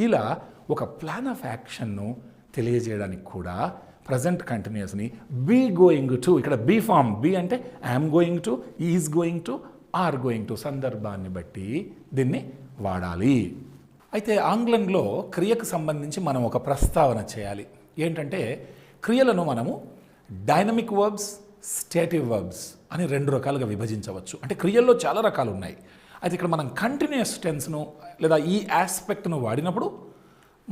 ఇలా ఒక ప్లాన్ ఆఫ్ యాక్షన్ను తెలియజేయడానికి కూడా ప్రజెంట్ కంటిన్యూస్ని బీ గోయింగ్ టు, ఇక్కడ బీ ఫామ్ బీ అంటే I'm going to, is going to, are going to సందర్భాన్ని బట్టి దీన్ని వాడాలి. అయితే ఆంగ్లంలో క్రియకు సంబంధించి మనం ఒక ప్రస్తావన చేయాలి. ఏంటంటే క్రియలను మనము డైనమిక్ వర్బ్స్, స్టేటివ్ వర్బ్స్ అని రెండు రకాలుగా విభజించవచ్చు. అంటే క్రియల్లో చాలా రకాలు ఉన్నాయి. అయితే ఇక్కడ మనం కంటిన్యూస్ టెన్స్ను లేదా ఈ ఆస్పెక్ట్ను వాడినప్పుడు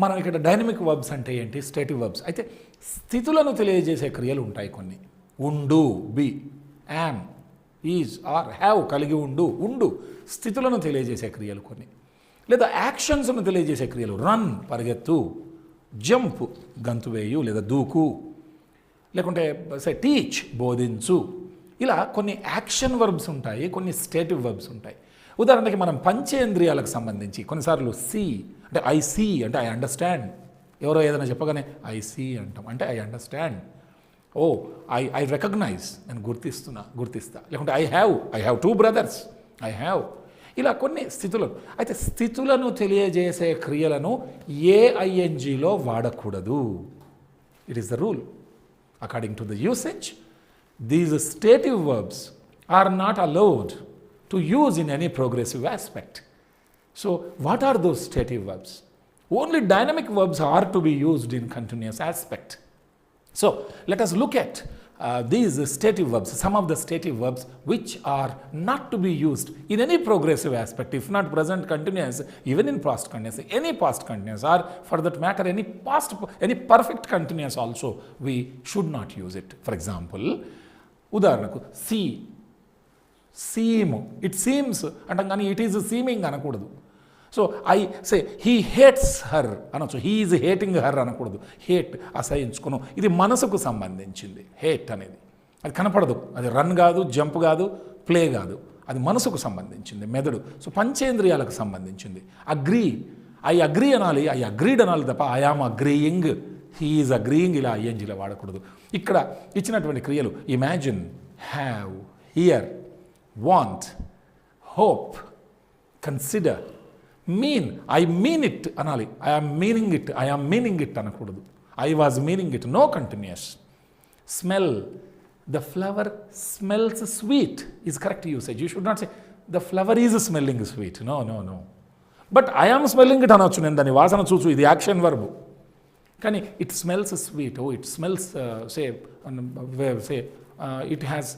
మనం ఇక్కడ డైనమిక్ వర్బ్స్ అంటే ఏంటి, స్టేటివ్ వర్బ్స్. అయితే స్థితులను తెలియజేసే క్రియలు ఉంటాయి కొన్ని. ఉండు be, am, is are have కలిగి ఉండు స్థితులను తెలియజేసే క్రియలు కొన్ని. లేదా యాక్షన్స్ను తెలియజేసే క్రియలు రన్ పరిగెత్తు, జంప్ గంతువేయు లేదా దూకు, లేకుంటే టీచ్ బోధించు. ఇలా కొన్ని యాక్షన్ వర్బ్స్ ఉంటాయి, కొన్ని స్టేటివ్ వర్బ్స్ ఉంటాయి. ఉదాహరణకి మనం పంచేంద్రియాలకు సంబంధించి కొన్నిసార్లు సీ అంటే ఐ సీ అంటే ఐ అండర్స్టాండ్. ఎవరో ఏదైనా చెప్పగానే ఐ సీ అంటాం అంటే I understand. Oh I recognise, నేను గుర్తిస్తా. లేకుంటే I have 2 brothers, I have. ఇలా కొన్ని స్థితులు. అయితే స్థితులను తెలియజేసే క్రియలను ఏఐఎన్జిలో వాడకూడదు. It is the rule. According to the usage, these stative verbs are not allowed to use in any progressive aspect. So what are those stative verbs? Only dynamic verbs are to be used in continuous aspect. So let us look at these stative verbs, some of the stative verbs which are not to be used in any progressive aspect, if not present continuous, even in past continuous, any past continuous, or for that matter any perfect continuous also, we should not use it. For example, ఉదాహరణకు seem, it seems అంటాం కానీ it is seeming అనకూడదు. So I say he hates her అనొచ్చు, he is hating her అనకూడదు. Hate అసహించుకును, ఇది మనసుకు సంబంధించింది. హేట్ అనేది అది కనపడదు, అది రన్ కాదు, జంప్ కాదు, ప్లే కాదు, అది మనసుకు సంబంధించింది, మెదడు. సో పంచేంద్రియాలకు సంబంధించింది. అగ్రీ, ఐ అగ్రీ అనాలి, ఐ అగ్రీడ్ అనాలి తప్ప I am agreeing, he is agreeing ఇలా ఐఎన్జీలో వాడకూడదు. ఇక్కడ ఇచ్చినటువంటి క్రియలు imagine, have, hear, want, hope, consider, mean, I mean it అనాలి, I am meaning it, I am meaning it అనకూడదు, I was meaning it, no continuous. Smell, the flower smells sweet is correct usage. You should not say the flower is smelling sweet, no no no. But I am smelling it అనొచ్చు, నేను దాని వాసన చూచు, ఇది action verb. కానీ it smells sweet, oh it smells it has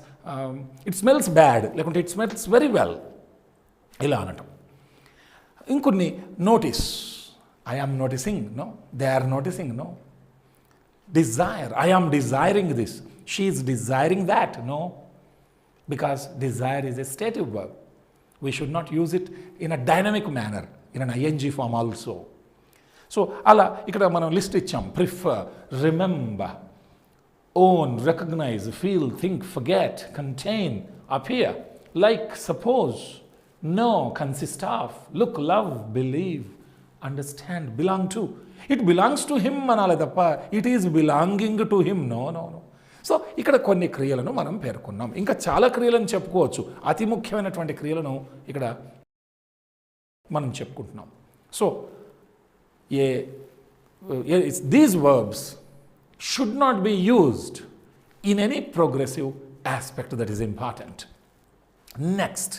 it smells bad, లేకుంటే it smells very well ఇలా అనటం. ఇంకొన్ని notice, I am noticing, no, they are noticing, no. Desire, I am desiring this, she is desiring that, no, because desire is a stative verb. We should not use it in a dynamic manner, in an ING form also. So అలా ఇక్కడ మనం list ఇచ్చాం. Prefer, remember, own, recognise, feel, think, forget, contain, appear, like, suppose, know, consist of, look, love, believe, understand, belong to. It belongs to him అనాలి తప్ప it is belonging to him, no no no. So ఇక్కడ కొన్ని క్రియలను మనం పేర్కొన్నాం. ఇంకా చాలా క్రియలను చెప్పుకోవచ్చు, అతి ముఖ్యమైనటువంటి క్రియలను ఇక్కడ మనం చెప్పుకుంటున్నాం. So these verbs should not be used in any progressive aspect, that is important. Next,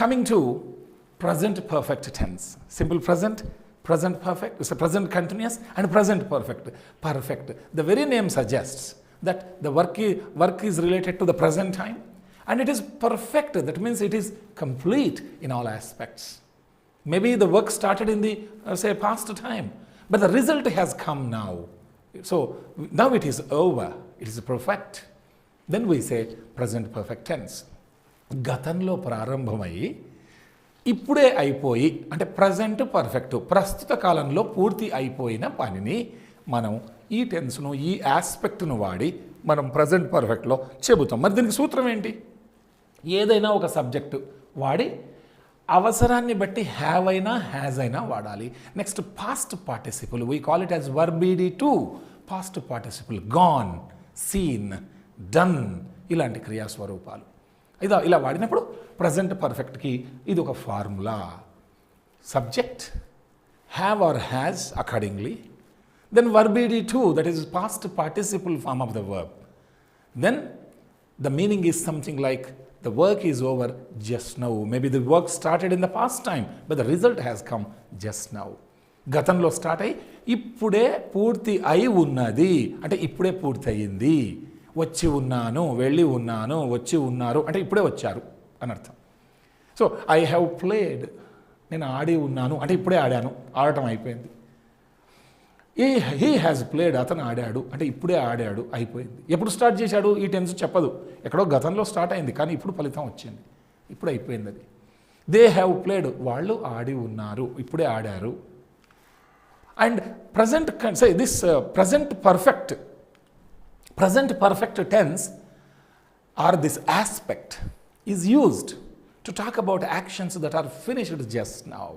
coming to present perfect tense. Simple present, present perfect, it's a present continuous, and present perfect. Perfect, the very name suggests that the work is related to the present time, and it is perfect, that means it is complete in all aspects. Maybe the work started in the say past time, but the result has come now. So now it is over, it is perfect. Then we say present perfect tense. గతంలో ప్రారంభమై ఇప్పుడే అయిపోయి, అంటే present perfect, ప్రస్తుత కాలంలో పూర్తి అయిపోయిన పనిని మనం ఈ టెన్స్ను, ఈ ఆస్పెక్ట్ను వాడి మనం ప్రజెంట్ పర్ఫెక్ట్లో చెబుతాం. మరి దీనికి సూత్రం ఏంటి? ఏదైనా ఒక సబ్జెక్టు వాడి అవసరాన్ని బట్టి హ్యావ్ అయినా హ్యాజ్ అయినా వాడాలి. Next past participle, we call it as వర్బిడి2. Past participle, gone, seen, done ఇలాంటి క్రియాస్వరూపాలు ఇలా వాడినప్పుడు ప్రజెంట్ పర్ఫెక్ట్కి ఇది ఒక formula. Subject, have or has accordingly, then వర్బిడి2, that is past participle form of the verb. Then the meaning is something like the work is over just now. Maybe the work started in the past time, but the result has come just now. గతంలో start అయ్యి ఇప్పుడే పూర్తి అయి ఉన్నది, అంటే ఇప్పుడే పూర్తి అయ్యింది. వచ్చి ఉన్నాను, వెళ్ళి ఉన్నాను, వచ్చి ఉన్నారు అంటే ఇప్పుడే వచ్చారు అని అర్థం. సో ఐ హ్యావ్ ప్లేడ్, నేను ఆడి ఉన్నాను అంటే ఇప్పుడే ఆడాను, ఆడటం అయిపోయింది. హీ హ్యాజ్ ప్లేడ్, అతను ఆడాడు అంటే ఇప్పుడే ఆడాడు, అయిపోయింది. ఎప్పుడు స్టార్ట్ చేశాడు ఈ టెన్స్ చెప్పదు, ఎక్కడో గతంలో స్టార్ట్ అయింది కానీ ఇప్పుడు ఫలితం వచ్చింది, ఇప్పుడు అయిపోయింది అది. దే హ్యావ్ ప్లేడ్, వాళ్ళు ఆడి ఉన్నారు, ఇప్పుడే ఆడారు. And present say this present perfect tense or this aspect is used to talk about actions that are finished just now.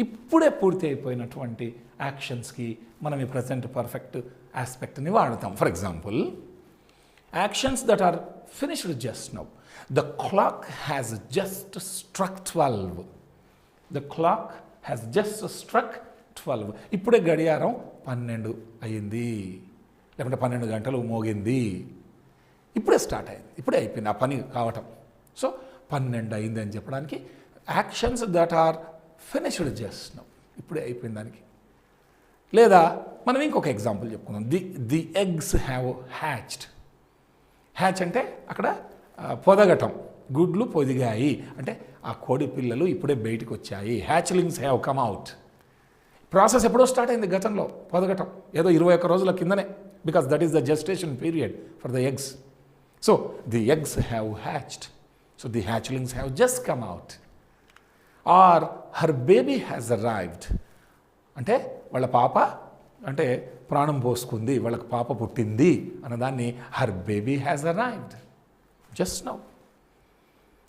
ఇప్పుడే పూర్తి అయిపోయినటువంటి యాక్షన్స్కి మనం ఈ ప్రజెంట్ పర్ఫెక్ట్ ఆస్పెక్ట్ని వాడతాం. For example, actions that are finished just now. The clock has just struck 12. The clock has just struck 12. ఇప్పుడే గడియారం 12 అయ్యింది, లేకుంటే 12 గంటలు మోగింది. ఇప్పుడే స్టార్ట్ అయింది, ఇప్పుడే అయిపోయింది ఆ పని కావటం. సో 12 అయింది అని చెప్పడానికి actions that are finished just now, ఇప్పుడే అయిపోయిన దానికి. లేదా మనం ఇంకొక ఎగ్జాంపుల్ చెప్పుకుందాం. The eggs have hatched. Hatch అంటే అక్కడ పొదగటం, గుడ్లు పొదిగాయి అంటే ఆ కోడి పిల్లలు ఇప్పుడే బయటికి వచ్చాయి. Hatchlings have come out. Process ఎప్పుడో స్టార్ట్ అయింది గతంలో, పొదగటం ఏదో 21 రోజుల కిందనే, because that is the gestation period for the eggs. So the eggs have hatched, so the hatchlings have just come out. Or her baby has arrived అంటే వాళ్ళ పాప అంటే ప్రాణం పోసుకుంది, వాళ్ళకి పాప పుట్టింది అన్నదాన్ని her baby has arrived just now.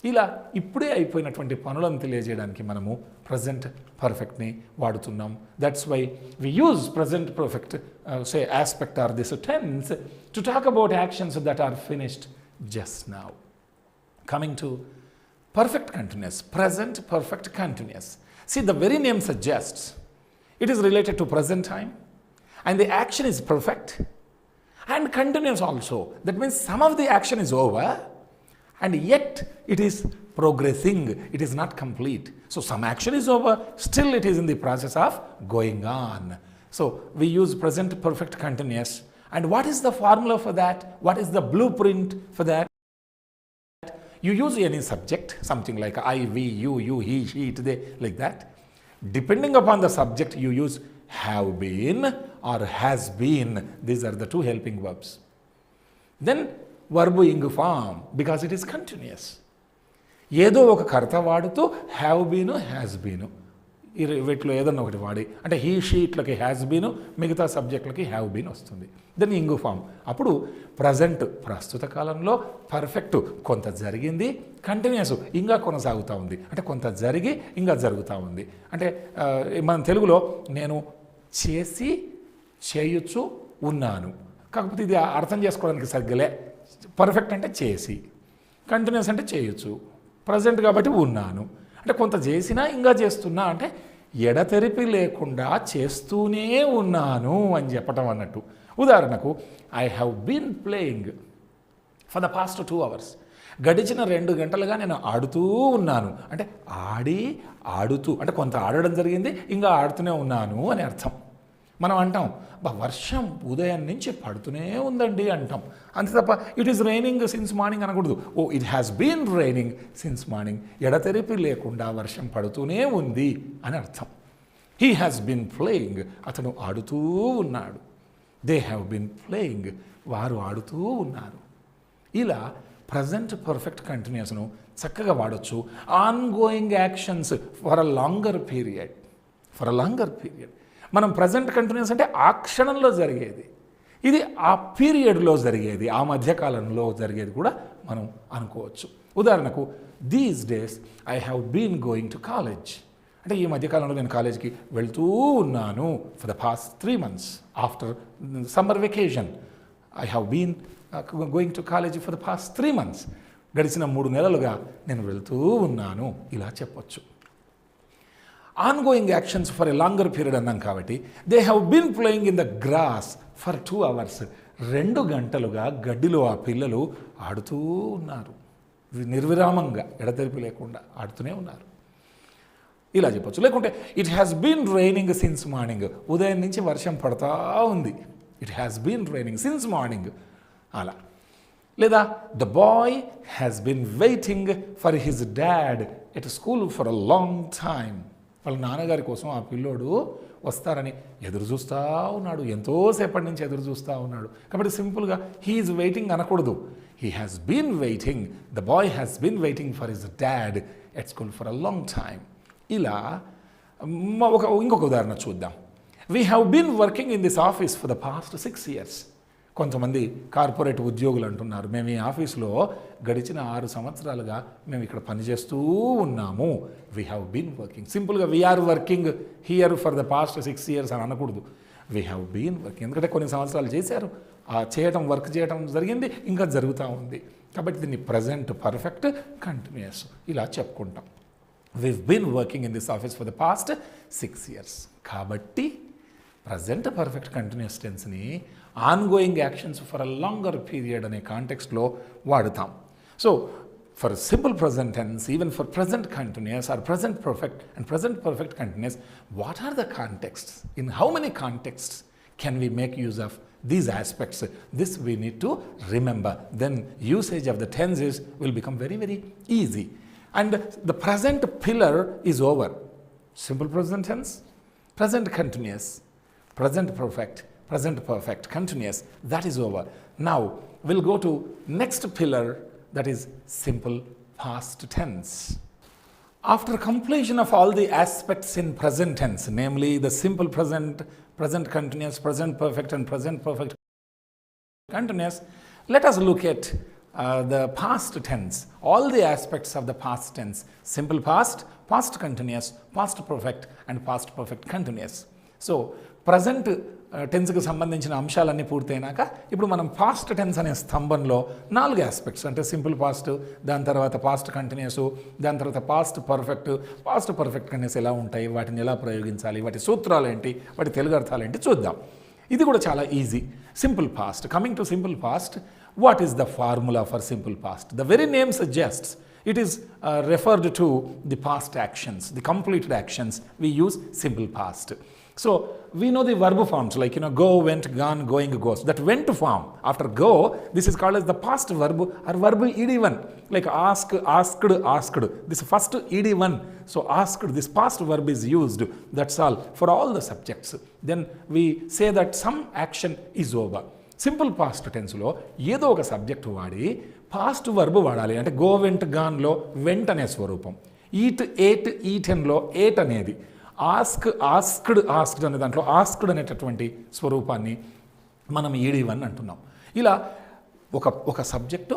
ఇలా ఇప్పుడే అయిపోయినటువంటి పనులను తెలియజేయడానికి మనము ప్రజెంట్ పర్ఫెక్ట్ని వాడుతున్నాం. That's why we use present perfect say aspect or this tense to talk about actions that are finished just now. Coming to perfect continuous, present perfect continuous. See, the very name suggests it is related to present time and the action is perfect and continuous also. That means some of the action is over and yet it is progressing, it is not complete. So some action is over, still it is in the process of going on. So we use present perfect continuous. And what is the formula for that? What is the blueprint for that? You use any subject, something like I, we, you, he, she, it, they, like that. Depending upon the subject, you use have been or has been. These are the two helping verbs. Then verb ing form, because it is continuous. ఏదో ఒక కర్త వాడుతూ have బీను has బీను వీటిలో ఏదన్నా ఒకటి వాడి అంటే he షీట్లకి has బీను, మిగతా సబ్జెక్టులకి హ్యావ్ బీన్ వస్తుంది. దెన్ ఇంగు ఫామ్ అప్పుడు ప్రజెంట్ ప్రస్తుత కాలంలో, పర్ఫెక్ట్ కొంత జరిగింది, కంటిన్యూస్ ఇంకా కొనసాగుతూ ఉంది అంటే కొంత జరిగి ఇంకా జరుగుతూ ఉంది. అంటే మన తెలుగులో నేను చేసి చేయొచ్చు ఉన్నాను, కాకపోతే ఇది అర్థం చేసుకోవడానికి సరిగ్గాలే. పర్ఫెక్ట్ అంటే చేసి, కంటిన్యూస్ అంటే చేయొచ్చు, ప్రజెంట్ కాబట్టి ఉన్నాను అంటే కొంత చేసినా ఇంకా చేస్తున్నా అంటే ఎడతెరిపి లేకుండా చేస్తూనే ఉన్నాను అని చెప్పటం అన్నట్టు. ఉదాహరణకు I have been playing for the past 2 hours. గడిచిన 2 గంటలుగా నేను ఆడుతూ ఉన్నాను అంటే ఆడుతూ అంటే కొంత ఆడడం జరిగింది, ఇంకా ఆడుతూనే ఉన్నాను అని అర్థం. మనం అంటాం వర్షం ఉదయం నుంచి పడుతూనే ఉందండి అంటాం, అంతే తప్ప it is raining since morning అనకూడదు. Oh it has been raining since morning, ఎడతెరిపి లేకుండా వర్షం పడుతూనే ఉంది అని అర్థం. హీ హ్యాస్ బీన్ ప్లేయింగ్, అతను ఆడుతూ ఉన్నాడు. దే హ్యావ్ బీన్ ప్లేయింగ్, వారు ఆడుతూ ఉన్నారు. ఇలా ప్రజెంట్ పర్ఫెక్ట్ కంటిన్యూస్ను చక్కగా వాడచ్చు. On going actions for a longer period, మనం ప్రజెంట్ కంటిన్యూస్ అంటే ఆ క్షణంలో జరిగేది, ఇది ఆ పీరియడ్లో జరిగేది, ఆ మధ్యకాలంలో జరిగేది కూడా మనం అనుకోవచ్చు. ఉదాహరణకు these days I have been going to college అంటే ఈ మధ్యకాలంలో నేను కాలేజీకి వెళ్తూ ఉన్నాను. For the past 3 months after summer vacation I have been going to college for the past 3 months. గడిచిన 3 నెలలుగా నేను వెళ్తూ ఉన్నాను ఇలా చెప్పొచ్చు. Ongoing actions for a longer period అన్నాం కాబట్టి they have been playing in the grass for 2 hours. 2 గంటలుగా గడ్డిలో ఆ పిల్లలు ఆడుతూ ఉన్నారు, నిర్విరామంగా ఎడతెరిపి లేకుండా ఆడుతూనే ఉన్నారు ఇలా చెప్పొచ్చు. లేకుంటే it has been raining since morning, ఉదయం నుంచి వర్షం పడుతూ ఉంది, it has been raining since morning అలా. లేదా the boy has been waiting for his dad at school for a long time. వాళ్ళ నాన్నగారి కోసం ఆ పిల్లోడు వస్తారని ఎదురు చూస్తూ ఉన్నాడు, ఎంతోసేపటి నుంచి ఎదురు చూస్తూ ఉన్నాడు. కాబట్టి సింపుల్గా హీ ఈజ్ వెయిటింగ్ అనకూడదు, he has been waiting, the boy has been waiting for his dad at school for a long time. ఇలా ఇంకొక ఉదాహరణ చూద్దాం. We have been working in this office for the past 6 years. కొంతమంది corporate ఉద్యోగులు అంటున్నారు మేము ఈ ఆఫీస్లో గడిచిన 6 సంవత్సరాలుగా మేము ఇక్కడ పనిచేస్తూ ఉన్నాము. We have been working. సింపుల్గా we are working here for the past 6 years అని అనకూడదు, వీ హ్యావ్ బీన్ వర్కింగ్. ఎందుకంటే కొన్ని సంవత్సరాలు చేశారు, వర్క్ చేయడం జరిగింది, ఇంకా జరుగుతూ ఉంది. కాబట్టి దీన్ని ప్రజెంట్ పర్ఫెక్ట్ కంటిన్యూస్ ఇలా చెప్పుకుంటాం. We've been working in this office for the past 6 years. కాబట్టి ప్రజెంట్ పర్ఫెక్ట్ కంటిన్యూస్ టెన్స్ని ongoing actions for a longer period అనే కాంటెక్స్ట్లో వాడుతాం. So for simple present tense, even for present continuous or present perfect and present perfect continuous, what are the contexts? In how many contexts can we make use of these aspects? This we need to remember. Then usage of the tenses will become very, very easy. And the present pillar is over. Simple present tense, present continuous, present perfect, continuous, that is over. Now we'll go to next pillar, that is simple past tense. After completion of all the aspects in present tense, namely the simple present, present continuous, present perfect and present perfect continuous, let us look at the past tense, all the aspects of the past tense: simple past, past continuous, past perfect and past perfect continuous. So present టెన్స్కి సంబంధించిన అంశాలన్నీ పూర్తయినాక ఇప్పుడు మనం past tense అనే స్తంభంలో 4 aspects, అంటే simple past, దాని తర్వాత past continuous, దాని తర్వాత పాస్ట్ పర్ఫెక్ట్ కంటిన్యూస్ ఎలా ఉంటాయి, వాటిని ఎలా ప్రయోగించాలి, వాటి సూత్రాలు ఏంటి, వాటి తెలుగు అర్థాలు ఏంటి చూద్దాం. ఇది కూడా చాలా easy. Simple past, coming to simple past, what is the formula for simple past? The very name suggests it is referred to the past actions, the completed actions. We use simple past. So we know the verb forms like, go, went, gone, going, goes. That went form after go, this is called as the past verb or verb ed1. Like ask, asked. This first ed1. So asked, this past verb is used. That's all for all the subjects. Then we say that some action is over. Simple past టెన్స్లో ఏదో ఒక subject వాడి past verb వాడాలి. అంటే go, vent, గాన్లో vent అనే స్వరూపం, eat, at, ఈటెన్లో at అనేది, asked అనే దాంట్లో ఆస్క్డ్ అనేటటువంటి స్వరూపాన్ని మనం ed1 అంటున్నాం. ఇలా ఒక సబ్జెక్టు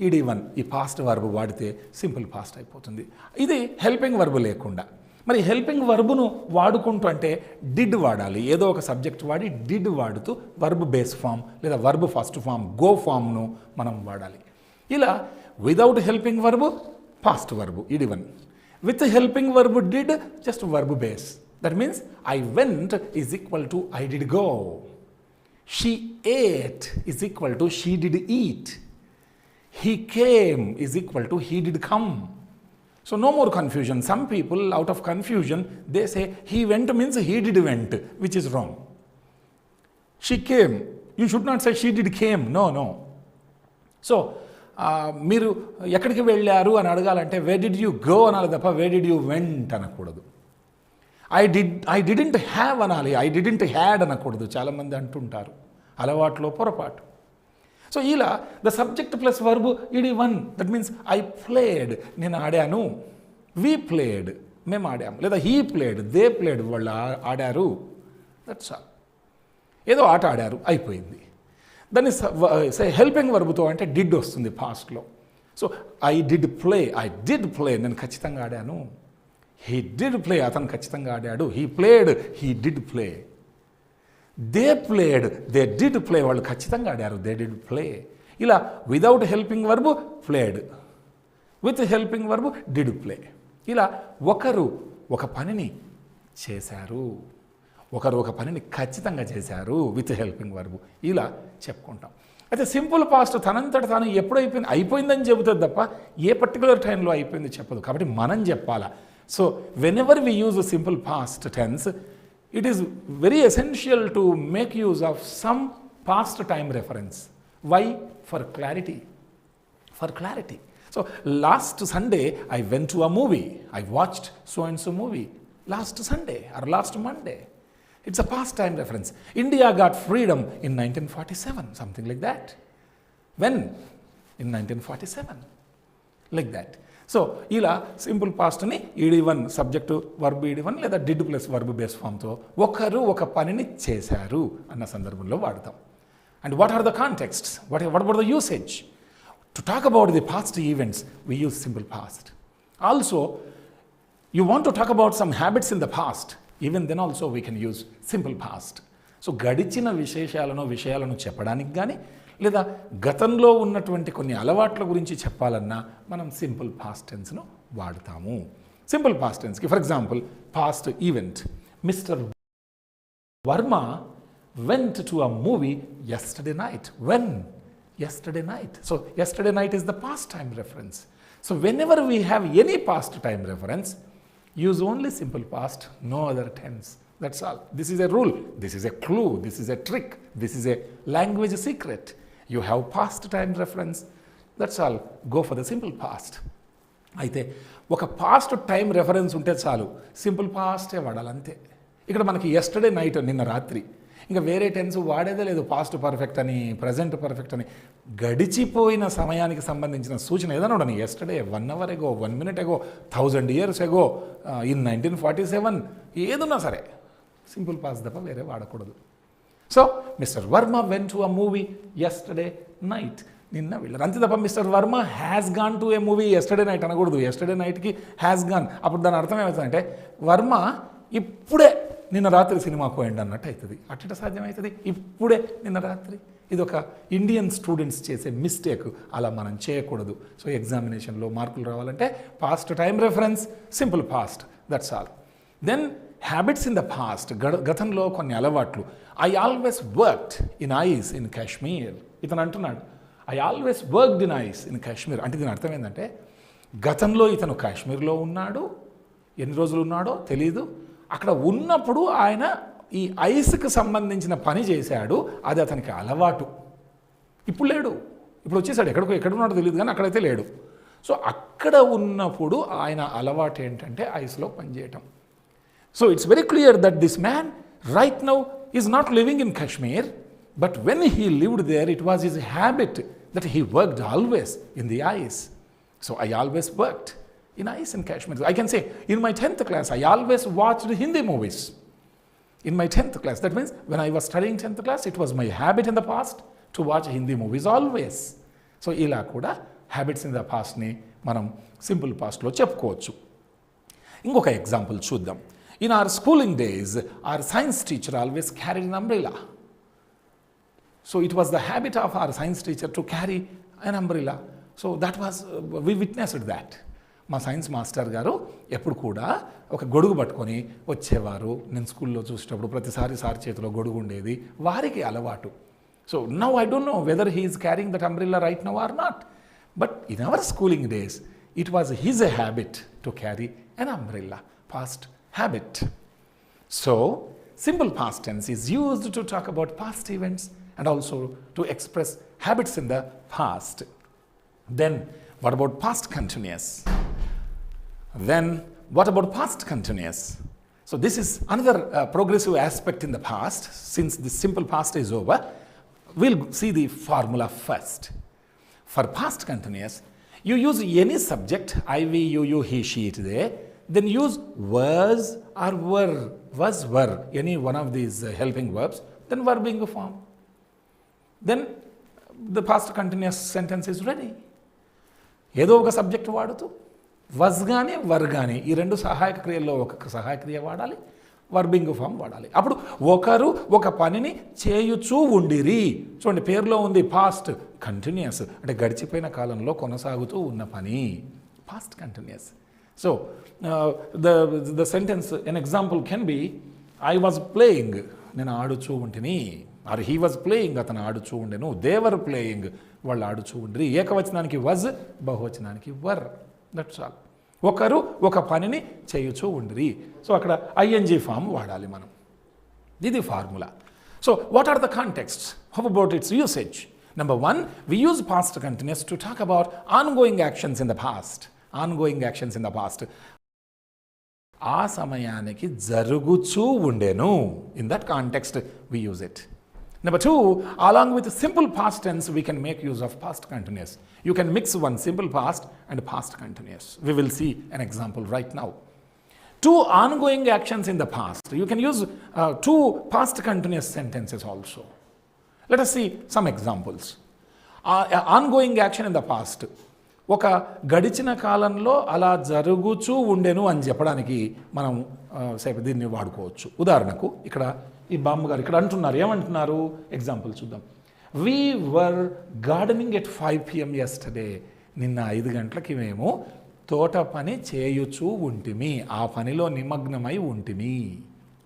ed1 ఈ పాస్ట్ వర్బ్ వాడితే సింపుల్ పాస్ట్ అయిపోతుంది. ఇది హెల్పింగ్ వర్బ్ లేకుండా. మరి హెల్పింగ్ వర్బును వాడుకుంటూ అంటే డిడ్ వాడాలి. ఏదో ఒక సబ్జెక్ట్ వాడి డిడ్ వాడుతూ వర్బ్ బేస్ ఫామ్ లేదా వర్బ్ ఫస్ట్ ఫామ్ గో ఫామ్ను మనం వాడాలి. ఇలా without helping verb past verb ed1, with helping verb did just verb base. That means I went is equal to I did go, she ate is equal to she did eat, he came is equal to he did come. So no more confusion. Some people, out of confusion, they say he went means he did went, which is wrong. She came. You should not say she did came. No. So మీరు ఎక్కడికి వెళ్ళారు అని అడగాలంటే where did you go అనాలి తప్ప where did you went అనకూడదు. I didn't have అనాలి, I didn't had అనకూడదు. చాలామంది అంటుంటారు, అలవాట్లో పొరపాటు. సో ఇలా the subject plus verb ed1, that means I played, నేను ఆడాను, వి ప్లేడ్, మేము ఆడాము, లేదా హీ ప్లేడ్, దే ప్లేడ్, వాళ్ళు ఆడారు, దట్స్ ఆల్. ఏదో ఆట ఆడారు, అయిపోయింది. దాన్ని హెల్పింగ్ వర్బ్తో అంటే డిడ్ వస్తుంది పాస్ట్లో. సో ఐ డిడ్ ప్లే, నేను ఖచ్చితంగా ఆడాను. హీ డిడ్ ప్లే, అతను ఖచ్చితంగా ఆడాడు. He played, he did play. They played, they did play, వాళ్ళు ఖచ్చితంగా ఆడారు, దే డిడ్ ప్లే. ఇలా without helping verb played, with helping verb did play. ఇలా ఒకరు ఒక పనిని చేశారు, ఒకరు ఒక పనిని ఖచ్చితంగా చేశారు విత్ హెల్పింగ్ వర్బ్. ఇలా చెప్పుకుంటాం. అయితే సింపుల్ పాస్ట్ తనంతట తాను ఎప్పుడు అయిపోయిందని చెబుతుంది తప్ప ఏ పర్టికులర్ టైంలో అయిపోయింది చెప్పదు. కాబట్టి మనం చెప్పాలా. So whenever we use simple past tense, it is very essential to make use of some past time reference. Why? For clarity. So last Sunday I went to a movie, I watched so and so movie last Sunday or last Monday. It's a past time reference. India got freedom in 1947, something like that. When? In 1947, like that. So ఇలా simple పాస్ట్ని ed1 subject verb ed1 లేదా did plus verb base ఫామ్తో ఒకరు ఒక పనిని చేశారు అన్న సందర్భంలో వాడతాం. And what are the contexts, what about the usage? To talk about the past events we use simple past. Also you want to talk about some habits in the past, even then also we can use simple past. So గడిచిన విషయాలను చెప్పడానికి కానీ లేదా గతంలో ఉన్నటువంటి కొన్ని అలవాట్ల గురించి చెప్పాలన్నా మనం సింపుల్ పాస్ట్ టెన్స్ను వాడతాము. సింపుల్ పాస్ట్ టెన్స్కి for example past event, mister Varma went to a movie yesterday night. When? Yesterday night. So yesterday night is the past time reference. So whenever we have any past time reference, use only simple past, no other tense. That's all. This is a rule. This is a clue. This is a trick. This is a language secret. You have past time reference. That's all. Go for the simple past. అయితే ఒక past time reference ఉంటే చాలు, simple paste వాడాలి అంతే. ఇక్కడ మనకి yesterday night, నిన్న రాత్రి, ఇంకా వేరే టెన్స్ వాడేదే లేదు. పాస్ట్ పర్ఫెక్ట్ అని, ప్రజెంట్ పర్ఫెక్ట్ అని, గడిచిపోయిన సమయానికి సంబంధించిన సూచన ఏదైనా ఉండని, yesterday, 1 hour ago, 1 minute ago, 1000 years ago, in 1947, ఏదున్నా సరే సింపుల్ పాస్ట్ తప్ప వేరే వాడకూడదు. So mister Varma went to a movie yesterday night, నిన్న వెళ్ళారు అంతే తప్ప mister Varma has gone to A movie yesterday night అనకూడదు. ఎస్టర్డే నైట్కి హ్యాస్ గాన్, అప్పుడు దాని అర్థం ఏమవుతుందంటే వర్మ ఇప్పుడే నిన్న రాత్రి సినిమాకు పోయిండు అన్నట్టు అవుతుంది. అట్ట సాధ్యమవుతుంది? ఇప్పుడే నిన్న రాత్రి. ఇది ఒక ఇండియన్ స్టూడెంట్స్ చేసే మిస్టేక్. అలా మనం చేయకూడదు. సో ఎగ్జామినేషన్లో మార్కులు రావాలంటే past time reference, simple past, that's all. Then habits in the past, గతంలో కొన్ని అలవాట్లు. I always worked in ice in Kashmir. ఇతను అంటున్నాడు I always worked in ice in Kashmir. అంటే దీని అర్థం ఏంటంటే గతంలో ఇతను కాశ్మీర్లో ఉన్నాడు, ఎన్ని రోజులు ఉన్నాడో తెలీదు. అక్కడ ఉన్నప్పుడు ఆయన ఈ ఐస్కి సంబంధించిన పని చేశాడు, అది అతనికి అలవాటు. ఇప్పుడు లేడు, ఇప్పుడు వచ్చేసాడు. ఎక్కడున్నాడో తెలియదు కానీ అక్కడైతే లేడు. సో అక్కడ ఉన్నప్పుడు ఆయన అలవాటు ఏంటంటే ఐస్లో పనిచేయటం. So it's very clear that this man right now is not living in Kashmir, but when he lived there it was his habit that he worked always in the ice. So I always worked in ice in Kashmir. I can say in my 10th class I always watched Hindi movies. In my 10th class, that means when I was studying 10th class, it was my habit in the past to watch Hindi movies always. So ఇలా కూడా habits in the పాస్ట్ని మనం simple పాస్ట్లో చెప్పుకోవచ్చు. ఇంకొక example చూద్దాం. In our schooling days our science teacher always carried an umbrella. So it was the habit of our science teacher to carry an umbrella. So that was, we witnessed that. మా science master గారు ఎప్పుడు కూడా ఒక గొడుగు పట్టుకొని వచ్చేవారు. నేను స్కూల్లో చూసేటప్పుడు ప్రతిసారి సార్ చేతిలో గొడుగు ఉండేది. వారికి అలవాటు. So now I don't know whether he is carrying that umbrella right now or not, but in our schooling days it was his a habit to carry an umbrella, past habit. So simple past tense is used to talk about past events and also to express habits in the past. Then what about past continuous? Then what about past continuous? So this is another progressive aspect in the past. Since the simple past is over, we'll see the formula first. For past continuous, you use any subject, I, we, you, he, she, it, they, then use was or were, was, were, any one of these helping verbs, then verbing form. Then the past continuous sentence is ready. ఏదో ఒక subject వాడుతూ was కానీ వర్ కానీ ఈ రెండు సహాయక క్రియల్లో ఒక సహాయక క్రియ వాడాలి, వర్బింగ్ ఫామ్ వాడాలి. అప్పుడు ఒకరు ఒక పనిని చేయుచూ ఉండిరి. చూడండి పేరులో ఉంది పాస్ట్ కంటిన్యూస్, అంటే గడిచిపోయిన కాలంలో కొనసాగుతూ ఉన్న పని, past continuous. So the sentence an example can be I was playing, నేను ఆడుచూ ఉంటిని, ఆర్ హీ వాజ్ ప్లేయింగ్, అతను ఆడుచూ ఉండెను, దేవర్ ప్లేయింగ్, వాళ్ళు ఆడుచూ ఉండ్రి. ఏకవచనానికి వజ్, బహువచనానికి వర్, దట్స్ ఆల్. ఒకరు ఒక పనిని చేయుచూ ఉండ్రి. సో అక్కడ ఐఎన్జీ ఫామ్ వాడాలి మనం. ఇది formula. So what are the contexts? How about its usage? Number 1, we use past continuous to talk about ongoing actions in the past. Ongoing actions in the past. ఆ సమయానికి జరుగుచూ ఉండెను. In that context, we use it. Number 2, along with simple past tense, we can make use of past continuous. You can mix one simple past and past continuous. We will see an example right now. 2 ongoing actions in the past. You can use 2 past continuous sentences also. Let us see some examples. Ongoing action in the past. ఒక గడిచిన కాలంలో అలా జరుగుచూ ఉండెను అని చెప్పడానికి మనం దీన్ని వాడుకోవచ్చు. ఉదాహరణకు ఇక్కడ ఈ బామ్మ గారు ఇక్కడ అంటున్నారు, ఏమంటున్నారు? ఎగ్జాంపుల్ చూద్దాం. We were gardening at 5 PM yesterday. నిన్న 5 గంటలకి మేము తోట పని చేయుచూ ఉంటిమి, ఆ పనిలో నిమగ్నమై ఉంటిమి.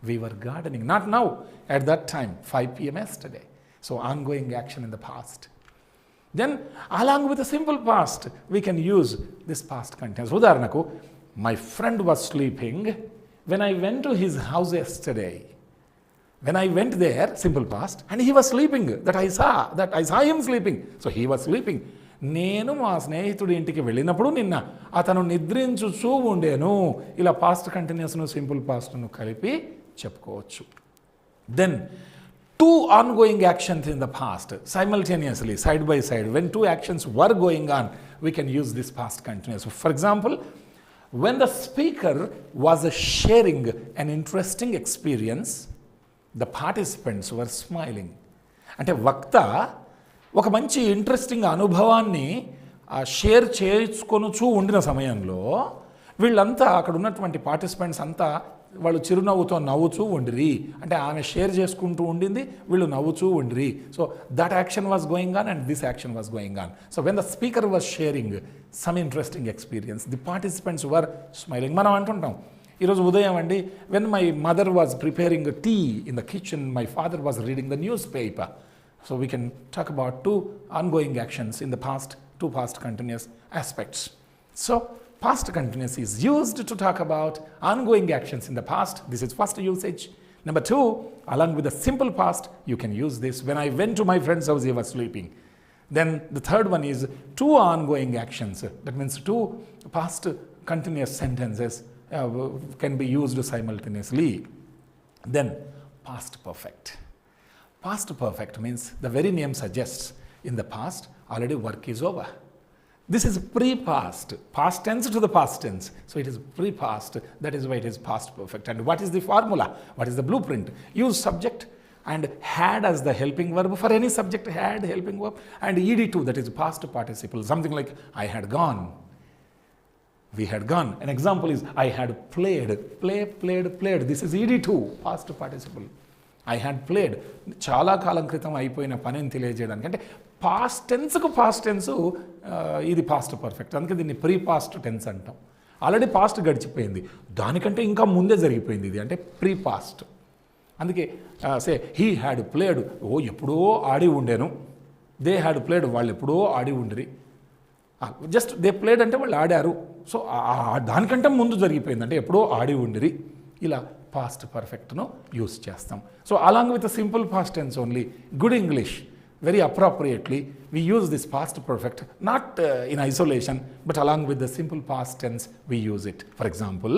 We were gardening, not now, at that time, 5 PM yesterday. So ongoing action in the past. Then along with the simple past, we can use this past continuous. ఉదాహరణకు, my friend was sleeping when I went to his house yesterday. When I went there, simple past, and he was sleeping, that I saw him sleeping. So he was sleeping. నేను మా స్నేహితుడి ఇంటికి వెళ్ళినప్పుడు నిన్న అతను నిద్రించుచూ ఉండేను. ఇలా పాస్ట్ కంటిన్యూస్ను సింపుల్ పాస్ట్ను కలిపి చెప్పుకోవచ్చు. Then two ongoing actions in the past simultaneously, side by side, when two actions were going on, we can use this past continuous. For example, when the speaker was sharing an interesting experience, the participants were smiling. అంటే వక్త ఒక మంచి interesting అనుభవాన్ని share చేసుకొనుచూ ఉండిన సమయంలో వీళ్ళంతా అక్కడ ఉన్నటువంటి పార్టిసిపెంట్స్ అంతా వాళ్ళు చిరునవ్వుతో నవ్వుచూ ఉండిరి. అంటే ఆమె షేర్ చేసుకుంటూ ఉండింది, వీళ్ళు నవ్వుచూ ఉండిరి. So that action was going on and this action was going on. So when the speaker was sharing some interesting experience, the participants were smiling. మనం అంటుంటాం, ఈరోజు ఉదయం అండి, when my mother was preparing tea in the kitchen, my father was reading the newspaper. So we can talk about two ongoing actions in the past, two past continuous aspects. So past continuous is used to talk about ongoing actions in the past. This is first usage. Number two, along with the simple past, you can use this. When I went to my friend's house, he was sleeping. Then the third one is two ongoing actions. That means two past continuous sentences can be used simultaneously. Then past perfect. Past perfect means the very name suggests in the past already work is over. This is pre-past, past tense to the past tense. So it is pre-past, that is why it is past perfect. And what is the formula? What is the blueprint? Use subject and had as the helping verb for any subject, had helping verb, and ed2, that is past participle. Something like I had gone, we had gone. An example is I had played, played. This is ed2, past participle. I had played. చాలా కాలం క్రితం అయిపోయిన పనిని తెలియజేయడానికి. అంటే past టెన్స్కు past tense ఇది past perfect. అందుకే దీన్ని pre past tense అంటాం. ఆల్రెడీ పాస్ట్ గడిచిపోయింది, దానికంటే ఇంకా ముందే జరిగిపోయింది ఇది, అంటే ప్రీ పాస్ట్. అందుకే సే హీ హ్యాడ్ ప్లేడ్, ఎప్పుడో ఆడి ఉండేను. దే హ్యాడ్ ప్లేడ్, వాళ్ళు ఎప్పుడో ఆడి ఉండిరి. జస్ట్ దే ప్లేడ్ అంటే వాళ్ళు ఆడారు. సో దానికంటే ముందు జరిగిపోయింది, అంటే ఎప్పుడో ఆడి ఉండిరి. ఇలా past perfectను యూస్ చేస్తాం. So along with the simple past tense only, good English, very appropriately we use this past perfect, not in isolation, but along with the simple past tense we use it. For example,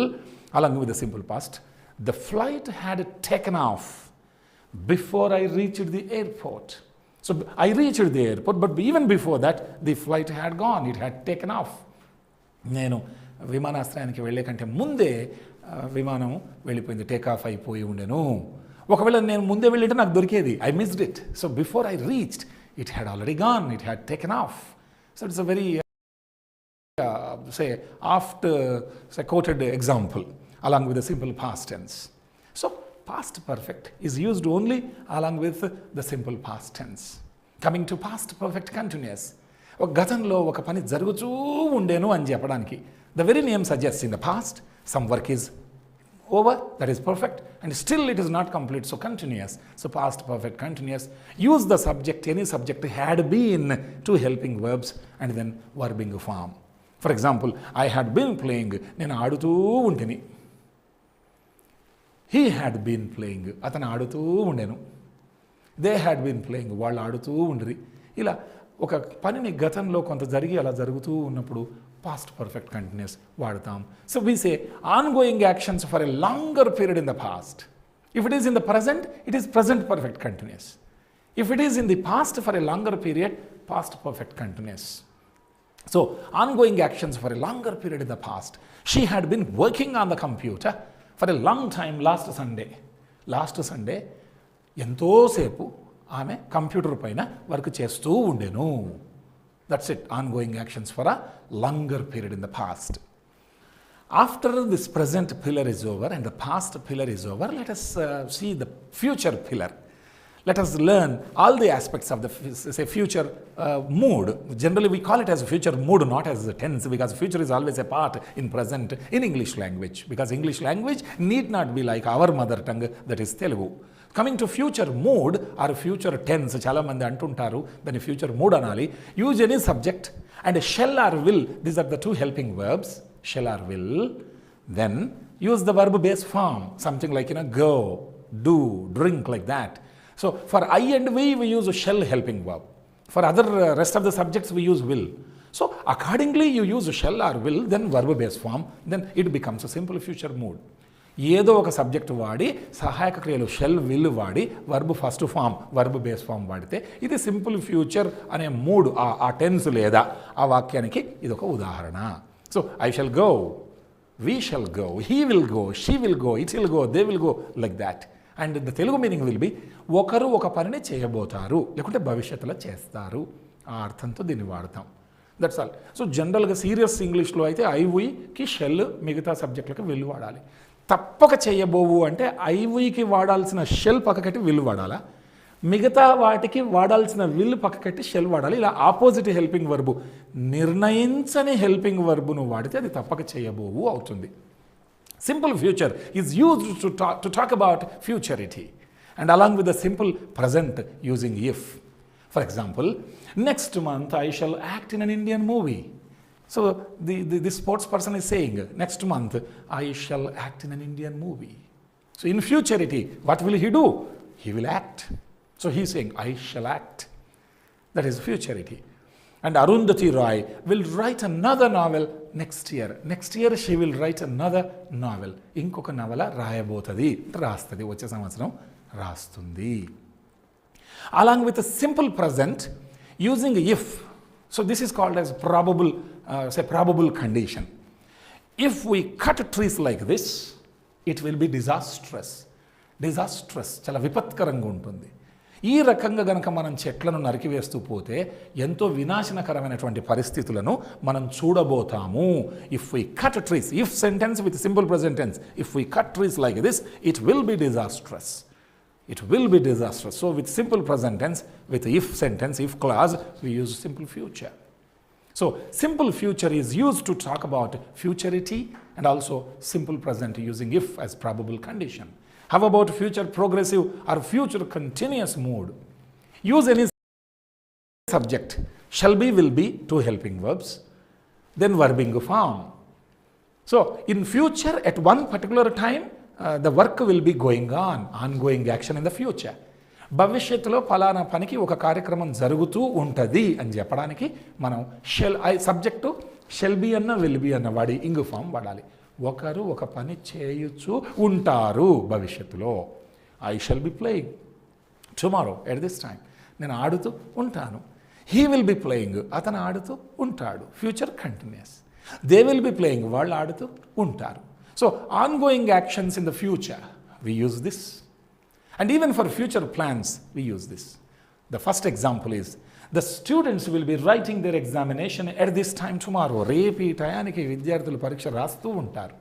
along with the simple past, the flight had taken off before I reached the airport. So I reached the airport, but even before that the flight had gone, it had taken off. నేను విమానాశ్రయానికి వెళ్ళే కంటే ముందే విమానం వెళ్ళిపోయింది, take off అయిపోయి ఉండేను. ఒకవేళ నేను ముందే వెళ్ళింటే నాకు దొరికేది, I missed it. So before I reached, it had already gone, it had taken of. So it's a very oft quoted example along with the simple past tense. So past perfect is used only along with the simple past tense. Coming to past perfect continuous, ఒక గతంలో ఒక పని జరుగుతూ ఉండేను అని చెప్పడానికి. The very name suggests in the past some work is over, that is perfect, and still it is not complete, so continuous. So past perfect continuous, use the subject, any subject had been, to helping verbs, and then verbing form. For example, I had been playing, నేను ఆడుతూ ఉంటిని. He had been playing, అతను ఆడుతూ ఉండెను. They had been playing, వాళ్ళు ఆడుతూ ఉండిరి. ఇలా ఒక పనిని గతంలో కొంత జరిగి అలా జరుగుతూ ఉన్నప్పుడు past perfect continuous వాడతాం. So we say ongoing actions for a longer period in the past. If it is in the present, it is present perfect continuous. If it is in the past for a longer period, past perfect continuous. So ongoing actions for a longer period in the past. She had been working on the computer for a long time last Sunday. Last Sunday ఎంతోసేపు ఆమె computer పైన work చేస్తూ ఉండెను. That's it, ongoing actions for a longer period in the past. After this present pillar is over and the past pillar is over, let us see the future pillar. Let us learn all the aspects of the future mood. Generally we call it as future mood, not as a tense, because future is always a part in present in English language, because English language need not be like our mother tongue, that is Telugu. Coming to future mood or future tense, చాలామంది అంటుంటారు దాన్ని future mood అనాలి. Use any subject and shall or will, these are the two helping verbs, shall or will. Then use the verb base form, something like go, do, drink, like that. So for I and we use a shall helping verb. For other rest of the subjects we use will. So accordingly you use shall or will, then verb base form, then it becomes a simple future mood. ఏదో ఒక subject వాడి సహాయక క్రియలు shall will వాడి verb first form verb base form వాడితే ఇది simple future అనే mood, ఆ టెన్స్ లేదా ఆ వాక్యానికి ఇది ఒక ఉదాహరణ. So I shall go, we shall go, he will go, she will go, it will go, they will go, like that. And the Telugu meaning will be ఒకరు ఒక పనిని చేయబోతారు లేకుంటే భవిష్యత్తులో చేస్తారు, ఆ అర్థంతో దీన్ని వాడతాం. That's all. సో జనరల్గా సీరియస్ ఇంగ్లీష్లో అయితే ఐవీకి షెల్, మిగతా సబ్జెక్టులకి విల్ వాడాలి. తప్పక చేయబోవు అంటే ఐవీకి వాడాల్సిన షెల్ పక్కకట్టి విల్ వాడాలా, మిగతా వాటికి వాడాల్సిన విల్ పక్కకట్టి షెల్ వాడాలి. ఇలా ఆపోజిట్ హెల్పింగ్ వర్బు, నిర్ణయించని హెల్పింగ్ వర్బును వాడితే అది తప్పక చేయబోవు అవుతుంది. Simple future is used to talk about ఫ్యూచరిటీ and along with the simple present using if. For example, next month I shall act in an Indian movie. So the sports person is saying next month I shall act in an Indian movie. So in ఫ్యూచరిటీ what will he do? He will act. So he is saying, I shall act. That is futurity. And Arundhati Roy will write another novel next year. Next year she will write another novel. Inkoka novela rayabotadi, rastadi, vache samvatsaram rastundi. Along with a simple present using if. So this is called as probable, probable condition. If we cut trees like this, it will be disastrous. Disastrous, చాలా విపత్కరంగా ఉంటుంది. ఈ రకంగా గనక మనం చెట్లను నరికివేస్తూ పోతే ఎంతో వినాశనకరమైనటువంటి పరిస్థితులను మనం చూడబోతాము. If we cut trees, if sentence with simple present tense, if we cut trees like this it will be disastrous. It will be disastrous. So with simple present tense, with if sentence, if clause, we use simple future. So simple future is used to talk about futurity and also simple present using if as probable condition. How about future progressive or future continuous mood? Use any subject. Shall be, will be, two helping verbs, then verbing form. So in future, at one particular time, the work will be going on, ongoing action in the future. భవిష్యత్తులో ఫలానా పనికి ఒక కార్యక్రమం జరుగుతూ ఉంటుంది అని చెప్పడానికి మనం షెల్, సబ్జెక్టు షెల్ బి అన్న విల్ బి అన్న వాడి ఇంగ్ ఫామ్ వాడాలి. ఒకరు ఒక పని చేయుచు ఉంటారు భవిష్యత్తులో. I shall be playing tomorrow at this time, నేను ఆడుతూ ఉంటాను. హీ విల్ బి ప్లేయింగ్, అతను ఆడుతూ ఉంటాడు. Future continuous. They will be playing, వాళ్ళు ఆడుతూ ఉంటారు. So ongoing actions in the future we use this. And even for future plans we use this. The first example is the students will be writing their examination at this time tomorrow. రేపు ఈ టయానికి విద్యార్థులు పరీక్ష రాస్తూ ఉంటారు.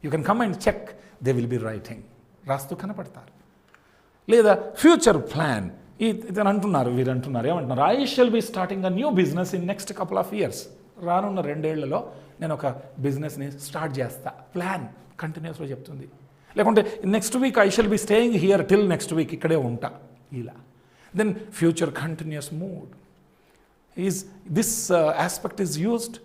You can come and check, they will be writing. రాస్తూ కనపడతారు. లేదా ఫ్యూచర్ ప్లాన్, ఇతను అంటున్నారు, వీరు అంటున్నారు, ఏమంటున్నారు, I shall B starting a new business in next couple of years. రానున్న 2 ఏళ్లలో నేను ఒక బిజినెస్ని స్టార్ట్ చేస్తా. ప్లాన్ కంటిన్యూస్గా చెప్తుంది. లేకుంటే next week I shall be staying here till next week, ఇక్కడే ఉంటా ఇలా. Then future continuous mood is this aspect is used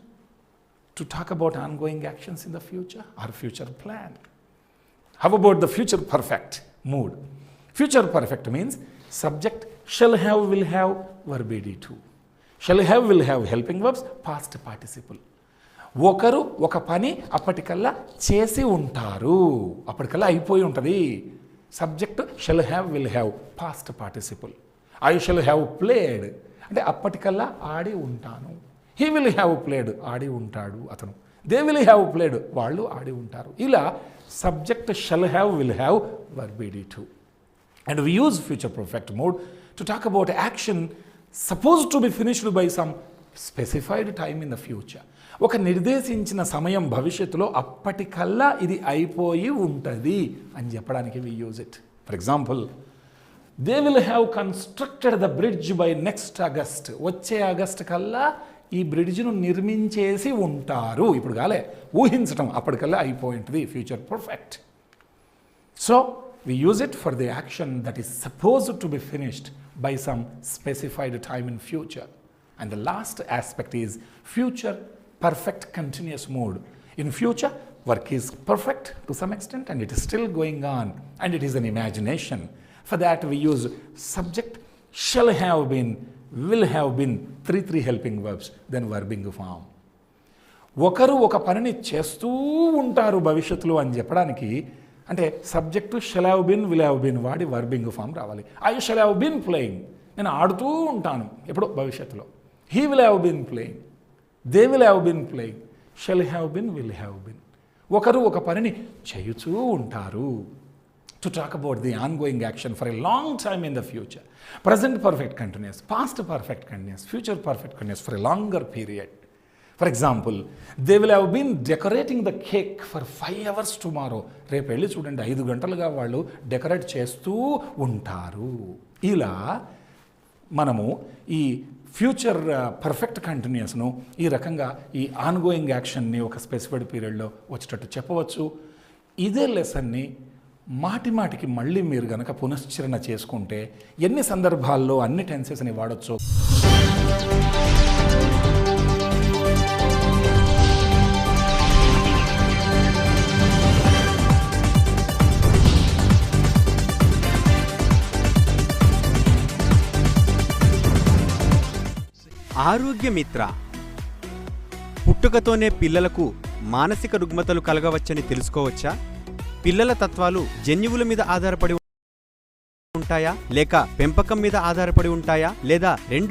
to talk about ongoing actions in the future or future plan. How about the future perfect mood? Future perfect means subject shall have, will have, verb ed2. Shall have, will have helping verbs, past participle. ఒకరు ఒక పని అప్పటికల్లా చేసి ఉంటారు, అప్పటికల్లా అయిపోయి ఉంటుంది. Subject shall have, will have, past participle. I shall have played అంటే అప్పటికల్లా ఆడి ఉంటాను. హీ విల్ హ్యావ్ ప్లేడ్, ఆడి ఉంటాడు అతను. దే విల్ హ్యావ్ ప్లేడ్, వాళ్ళు ఆడి ఉంటారు. ఇలా subject shall have, will have, verb ed2. And we use future perfect mode to talk about action supposed to be finished by some specified time in the future. ఒక నిర్దేశించిన సమయం భవిష్యత్తులో అప్పటికల్లా ఇది అయిపోయి ఉంటుంది అని చెప్పడానికి we use it. For example, they will have constructed the bridge by next August. వచ్చే ఆగస్ట్ కల్లా ఈ బ్రిడ్జ్ను నిర్మించేసి ఉంటారు. ఇప్పుడు కాలే, ఊహించటం, అప్పటికల్లా అయిపోయి ఉంటుంది. Future perfect. So we use it for the action that is supposed to be finished by some specified time in future. And the last aspect is future perfect continuous mode. In future, work is perfect to some extent and it is still going on and it is an imagination. For that we use subject, shall have been, will have been, three helping verbs, then verbing form. ఒకరు ఒక పనిని చేస్తూ ఉంటారు భవిష్యత్తులో అని చెప్పడానికి అంటే subject shall have been will have been వాడి వర్బింగ్ ఫామ్ రావాలి. I shall have been playing, నేను ఆడుతూ ఉంటాను ఎప్పుడో భవిష్యత్తులో. He will have been playing, they will have been playing, shall have been will have been. ఒకరు ఒక పనిని చేయుతూ ఉంటారు. To talk about the ongoing action for a long time in the future. Present perfect continuous, past perfect continuous, future perfect continuous for a longer period. For example, they will have been decorating the cake for 5 hours tomorrow. రేపు వెళ్ళి చూడండి 5 గంటలుగా వాళ్ళు decorate చేస్తూ ఉంటారు. ఇలా మనము ఈ future perfect కంటిన్యూస్ను ఈ రకంగా ఈ ఆన్గోయింగ్ యాక్షన్ని ఒక స్పెసిఫైడ్ పీరియడ్లో వచ్చేటట్టు చెప్పవచ్చు. ఇదే లెసన్ని మాటికి మళ్ళీ మీరు గనక పునశ్చరణ చేసుకుంటే ఎన్ని సందర్భాల్లో అన్ని టెన్సెస్ని వాడచ్చు. ఆరోగ్య మిత్ర పుట్టుకతోనే పిల్లలకు మానసిక రుగ్మతలు కలగవచ్చని తెలుసుకోవచ్చా? పిల్లల తత్వాలు జన్యువుల మీద ఆధారపడి ఉంటాయా లేక పెంపకం మీద ఆధారపడి ఉంటాయా లేదా రెండు